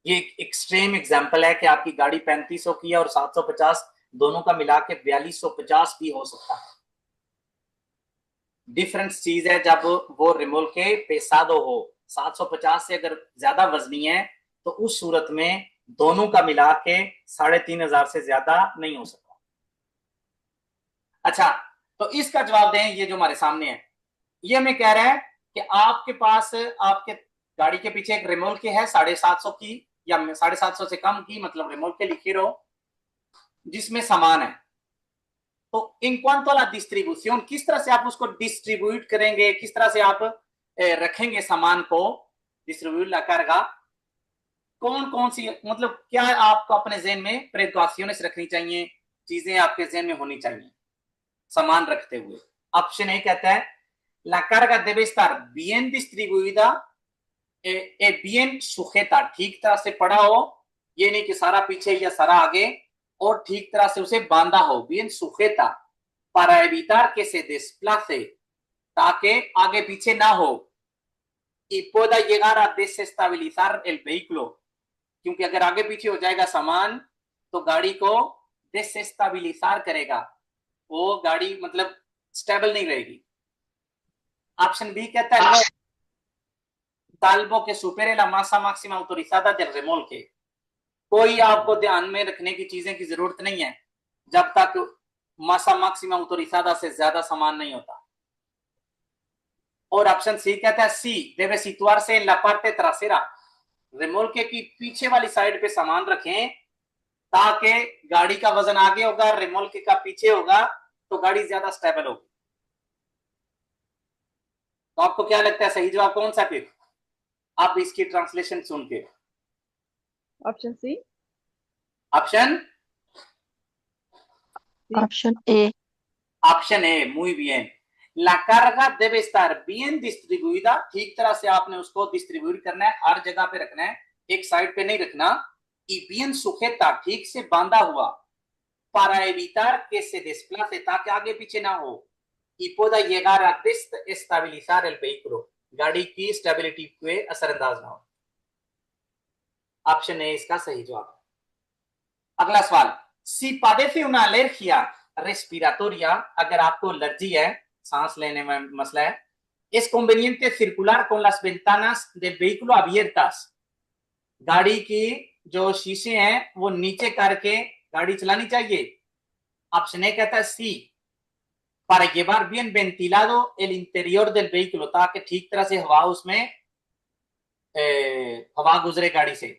S1: ये एक एक्सट्रीम एग्जांपल है कि आपकी गाड़ी 3,500 की है और 750, दोनों का मिला के 4,250 भी हो सकता है। डिफरेंस चीज है जब वो रेमोल के पेसादो हो, 750 से अगर ज्यादा वजनी है, तो उस सूरत में दोनों का मिला के 3,500 से ज्यादा नहीं हो सकता। अच्छा, तो इसका जवाब दें, ये जो हमारे सामने है, ये हमें कह रहा है कि आपके पास आपके गाड़ी के पीछे एक रेमोल के है 750 की या 750 से कम की, मतलब रेमोल के लिखी रहो, जिसमें सामान है। तो इन cuanto a la distribución, किस तरह से आप उसको डिस्ट्रीब्यूट करेंगे, किस तरह से आप रखेंगे सामान को, डिस्ट्रीब्यूट ला carga, कौन कौन सी, मतलब क्या आपको अपने जहन में प्रिकॉशंस रखनी चाहिए, चीजें आपके जहन में होनी चाहिए सामान रखते हुए? ऑप्शन ए कहता है la carga debe estar bien distribuida, bien sujeta, ठीक तरह से पड़ा हो, ये नहीं कि सारा पीछे या सारा आगे, और ठीक तरह से उसे बांधा हो, bien sujeta, para evitar que se desplace, ताकि आगे पीछे ना हो, y pueda llegar a desestabilizar el vehículo, क्योंकि अगर आगे पीछे हो जाएगा सामान तो गाड़ी को डिसस्टेबिलिजार करेगा, वो गाड़ी मतलब स्टेबल नहीं रहेगी। ऑप्शन बी कहता है no, salvo que supere la masa máxima autorizada del remolque। कोई आपको ध्यान में रखने की चीजें की जरूरत नहीं है जब तक मासा मैक्सिमा autorizada से ज्यादा सामान नहीं होता। और ऑप्शन सी कहता है सी debe situarse en la parte trasera, रेमोल्के की पीछे वाली साइड पे सामान रखें ताकि गाड़ी का वजन आगे होगा, रेमोल्के का पीछे होगा, तो गाड़ी ज्यादा स्टेबल होगी। तो आपको क्या लगता है सही जवाब कौन सा? फिर आप इसकी ट्रांसलेशन सुन के
S2: option C.
S1: Option
S4: option A.
S1: Option A, muy bien। La carga debe estar bien distribuida, ठीक तरह से आपने उसको डिस्ट्रीब्यूट करना है, हर जगह पे रखना है, एक साइड पे नहीं रखना। y bien sujeta, ठीक से बांधा हुआ, para evitar que se desplace, ताकि आगे पीछे ना हो, y pueda llegar a desestabilizar el vehículo, गाड़ी की स्टेबिलिटी पे असरअंदाज ना हो। ऑप्शन ए इसका सही जवाब। अगला सवाल, si padece una alergia respiratoria, अगर आपको एलर्जी है, सांस लेने में मसला है, es conveniente circular con las ventanas del vehículo abiertas, गाड़ी की जो शीशे हैं वो नीचे करके गाड़ी चलानी चाहिए। ऑप्शन ए कहता है सी, para llevar bien ventilado el interior del vehículo, ताकि ठीक तरह से हवा उसमें हवा गुजरे गाड़ी से।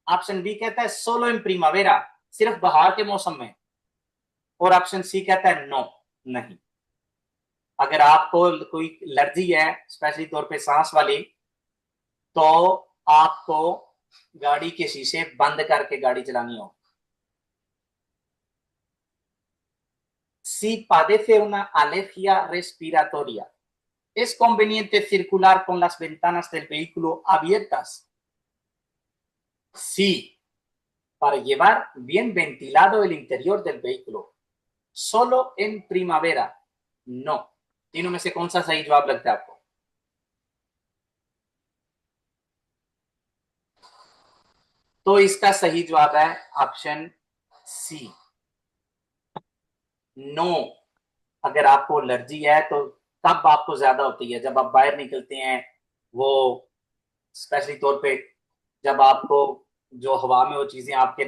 S1: ऑप्शन बी कहता है सोलो इन प्रीमावेरा, सिर्फ बहार के मौसम में। और ऑप्शन सी कहता है नो, नहीं। अगर आपको कोई एलर्जी है स्पेशली तौर पे सांस वाली, तो आपको गाड़ी के शीशे बंद करके गाड़ी चलानी हो। Si padece una alergia respiratoria, es conveniente circular con las ventanas del vehículo abiertas. Sí, para llevar bien ventilado el interior del vehículo. Solo en primavera, no। तीनों में से कौन सा सही जवाब लगता है आपको? तो इसका सही जवाब है ऑप्शन सी, नो। अगर आपको एलर्जी है तो तब आपको ज्यादा होती है जब आप बाहर निकलते हैं, वो स्पेशली तौर पे जब आपको जो हवा में वो चीजें आपके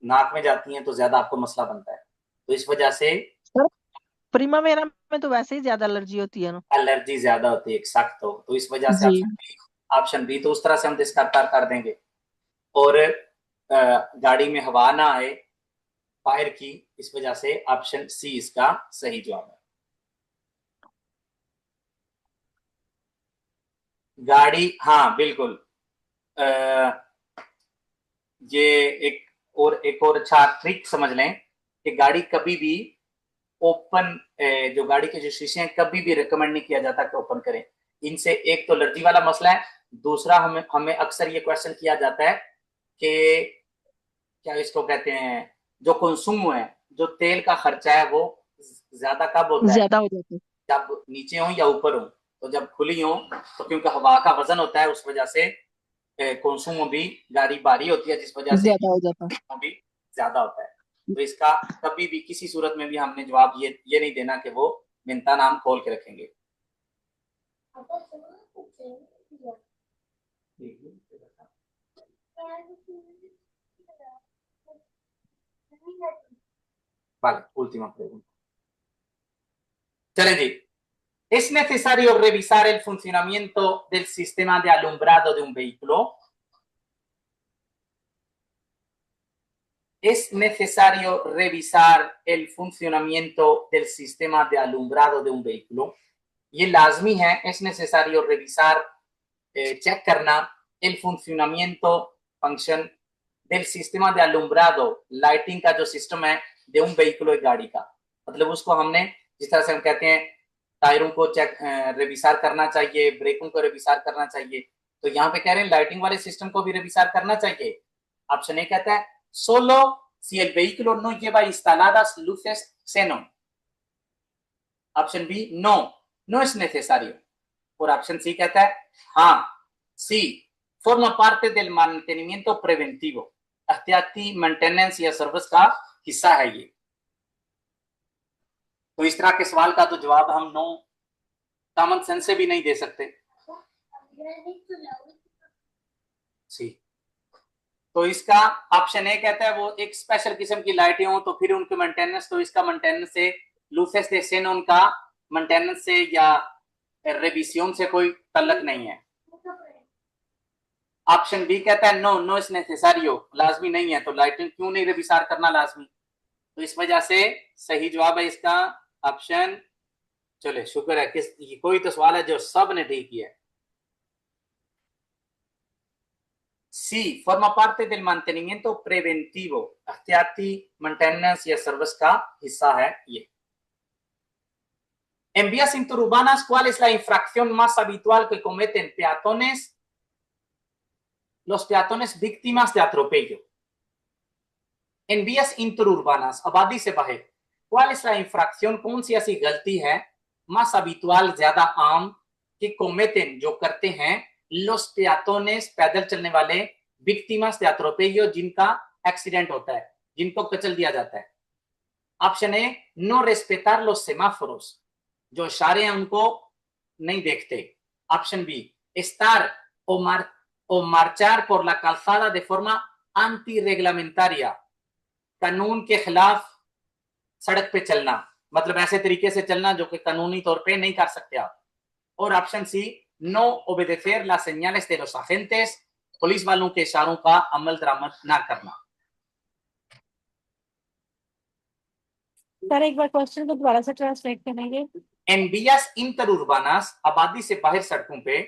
S1: नाक में जाती हैं तो ज्यादा आपको मसला बनता है। तो इस वजह से
S6: सर प्रीमावेरा में तो वैसे ही ज्यादा एलर्जी होती है ना,
S1: एलर्जी ज्यादा होती है, सख्त हो, तो इस वजह से
S6: जी।
S1: ऑप्शन बी तो उस तरह से हम डिस्कार्ड कर देंगे। और गाड़ी में हवा ना आए फायर की, इस वजह से ऑप्शन सी इसका सही जवाब है। गाड़ी, हाँ बिल्कुल। ये एक और अच्छा ट्रिक समझ लें कि गाड़ी कभी भी ओपन, जो गाड़ी के जो शीशे हैं कभी भी रिकमेंड नहीं किया जाता कि ओपन करें। इनसे एक तो एलर्जी वाला मसला है, दूसरा हमें अक्सर ये क्वेश्चन किया जाता है कि क्या इसको कहते हैं, जो कंज्यूम है, जो तेल का खर्चा है वो ज्यादा कब होता है?
S6: ज्यादा हो जाती है
S1: जब नीचे हो या ऊपर हो। तो जब खुली हो तो क्योंकि हवा का वजन होता है, उस वजह से कंज्यूम भी गाड़ी भारी होती है, जिस वजह से
S6: ज्यादा हो जाता है।
S1: भी ज्यादा होता है। तो इसका कभी भी किसी सूरत में भी हमने जवाब ये नहीं देना कि वो मिनता नाम खोल के रखेंगे। Vale, última pregunta. चलें जी, ¿es necesario revisar el funcionamiento del sistema de alumbrado de un vehículo? ¿Es necesario revisar el funcionamiento del sistema de alumbrado de un vehículo? ये लाजमी है, es necesario revisar, चेक करना el funcionamiento, function del sistema de alumbrado, lighting का जो system है de un vehículo, एक गाड़ी का। मतलब उसको हमने जिस तरह से हम कहते हैं टायरों को चेक रिविसार करना चाहिए, ब्रेकों को रिविसार करना चाहिए, तो यहाँ पे कह रहे हैं लाइटिंग वाले सिस्टम को भी रिविसार करना चाहिए। ऑप्शन ए कहता है solo si el vehículo no lleva instaladas luces xenón। Option B no, no es necesario। और ऑप्शन सी कहता है हाँ, sí, forma parte del mantenimiento preventivo, एहतियाती मेंटेनेंस या सर्विस का हिस्सा है ये। तो इस तरह के सवाल का तो जवाब हम नो कॉमन सेंस से भी नहीं दे सकते। सी, तो इसका ऑप्शन ए कहता है वो एक स्पेशल किस्म की लाइटें हो तो फिर उनके मेंटेनेंस, तो इसका मेंटेनेंस से लूसेस दे सेन उनका मेंटेनेंस से या रेविसियन से कोई तल्लक नहीं है। ऑप्शन बी कहता है नो नो इस नेसेसारियो, लाजमी नहीं है, तो लाइटिंग क्यों नहीं रेविसार करना लाजमी, तो इस वजह से सही जवाब है इसका ऑप्शन। चले शुक्र है किस कोई तो सवाल है जो सब ने ठीक किया है। सी forma parte del mantenimiento preventivo, एहतियाती मेंटेनेंस या सर्विस का हिस्सा है ये। En vías interurbanas, ¿cuál es la infracción más habitual que cometen peatones? Los peatones víctimas de atropello. En vías interurbanas, आबादी से बाहर, ¿cuál es la infracción? कौन सी ऐसी गलती है más habitual, ज्यादा आम, कि cometen जो करते हैं los peatones पैदल चलने वाले víctimas de atropello जिनका एक्सीडेंट होता है, जिनको कचल दिया जाता है। ऑप्शन ए नो रेस्पेटार los semáforos, जो इशारे हैं उनको नहीं देखते। Option B estar o marchar por la calzada de forma antirreglamentaria, कानून के खिलाफ सड़क पे चलना, मतलब ऐसे तरीके से चलना जो कि कानूनी तौर पे नहीं कर सकते आप। और ऑप्शन सी नो obedecer las señales de los agentes, police वालों के इशारों का अमल दरामद ना करना।
S4: सर एक बार क्वेश्चन को दोबारा से ट्रांसलेट करेंगे।
S1: En vías interurbanas, आबादी से बाहर सड़कों पे,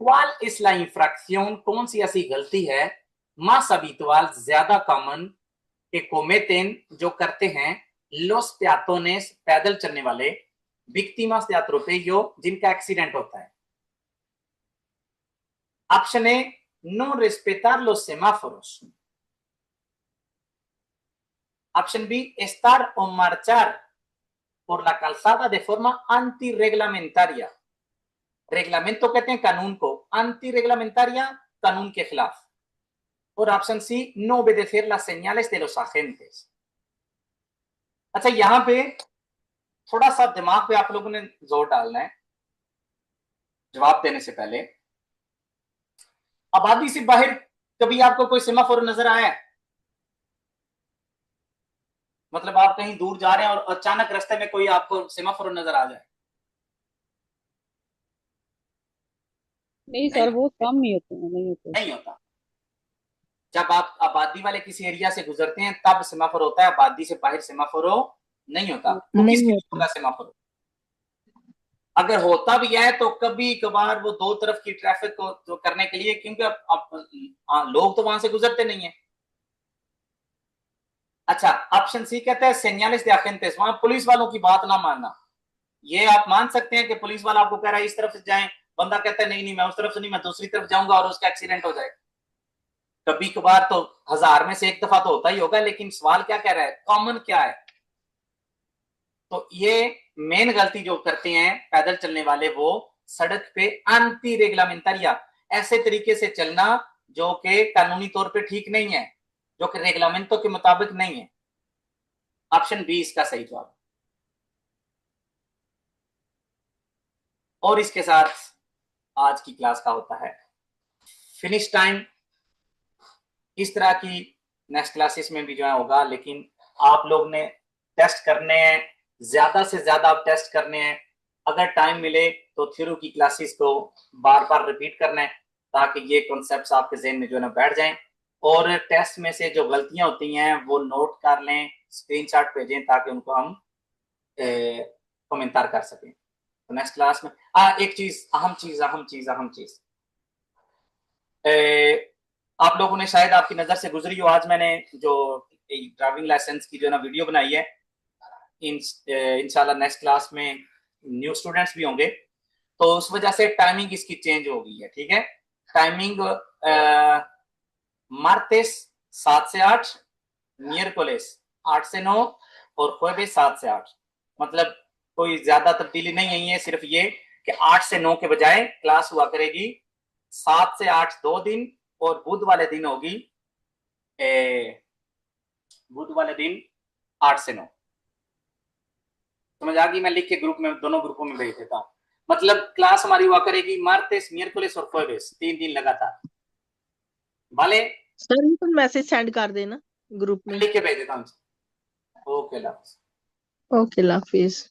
S1: ¿cuál es la infracción? कौन सी ऐसी गलती है más habitual, ज्यादा कॉमन, que cometen जो करते हैं los peatones पैदल चलने वाले víctimas de atropello जिनका एक्सीडेंट होता है। Option A no respetar los semáforos, option B estar o marchar por la calzada de forma antirreglamentaria, reglamento कहते हैं कानून को, antirreglamentaria कानून के खिलाफ, और option C no obedecer las señales de los agentes। अच्छा यहां पे थोड़ा सा दिमाग पे आप लोगों ने जोर डालना है जवाब देने से पहले। आबादी से बाहर कभी आपको कोई सेमाफोर नजर आया है? मतलब आप कहीं दूर जा रहे हैं और अचानक रास्ते में कोई आपको सेमाफोर नजर आ जाए?
S2: नहीं सर, वो कम ही होते हैं, नहीं होते।
S1: नहीं होता। जब आप आबादी वाले किसी एरिया से गुजरते हैं तब सेमाफोर होता है, आबादी से बाहर सेमाफोर नहीं होता। तो
S2: नहीं
S1: किसके
S2: होता।
S1: होगा सेमाफोर? अगर होता भी है तो कभी कभार वो दो तरफ की ट्रैफिक को तो करने के लिए, क्योंकि अब लोग तो वहां से गुजरते नहीं है। अच्छा ऑप्शन सी कहता है सेñales de agentes, वहां पुलिस वालों की बात ना मानना। ये आप मान सकते हैं कि पुलिस वाला आपको कह रहा है इस तरफ से जाएं, बंदा कहता है नहीं नहीं मैं उस तरफ से नहीं, मैं दूसरी तरफ जाऊंगा, और उसका एक्सीडेंट हो जाए। कभी कभार तो 1000 में से एक दफा तो होता ही होगा, लेकिन सवाल क्या कह रहा है, कॉमन क्या है? तो ये मेन गलती जो करते हैं पैदल चलने वाले, वो सड़क पे एंटी रेगलामेंटारिया, ऐसे तरीके से चलना जो कि कानूनी तौर पे ठीक नहीं है, जो कि रेगलामेंटों के मुताबिक नहीं है। ऑप्शन बी इसका सही जवाब। और इसके साथ आज की क्लास का होता है फिनिश टाइम। इस तरह की नेक्स्ट क्लासेस में भी जो है होगा, लेकिन आप लोग ने टेस्ट करने हैं, ज्यादा से ज्यादा आप टेस्ट करने हैं। अगर टाइम मिले तो थ्योरी की क्लासेस को बार बार रिपीट करना है ताकि ये कॉन्सेप्ट्स आपके ज़हन में जो है ना बैठ जाएं, और टेस्ट में से जो गलतियां होती हैं वो नोट कर लें, स्क्रीनशॉट भेजें ताकि उनको हम कमेंट कर सकें। तो नेक्स्ट क्लास में एक चीज, अहम चीज आप लोगों ने शायद आपकी नजर से गुजरी हो, आज मैंने जो ड्राइविंग लाइसेंस की जो ना वीडियो बनाई है, इंशाल्लाह नेक्स्ट क्लास में न्यू स्टूडेंट्स भी होंगे, तो उस वजह से टाइमिंग इसकी चेंज हो गई है। ठीक है, टाइमिंग मार्टेस 7 से 8, मियरकोलेस 8 से 9 और जुएवेस 7 से 8। मतलब कोई ज्यादा तब्दीली नहीं आई है, सिर्फ ये कि 8 से 9 के बजाय क्लास हुआ करेगी 7 से 8 2 दिन, और बुध वाले दिन होगी 8 से 9। समझ आ गई? मैं लिख के ग्रुप में, दोनों ग्रुपों में भेज देता हूँ। मतलब क्लास हमारी हुआ करेगी मार्टेस, मियरकुलिस और जुएवेस, 3 दिन लगातार। वाले
S6: सर इनको मैसेज सेंड कर देना ग्रुप में।
S1: लिख के भेज देता हूँ। ओके,
S6: ओके, अल्लाह हाफिज।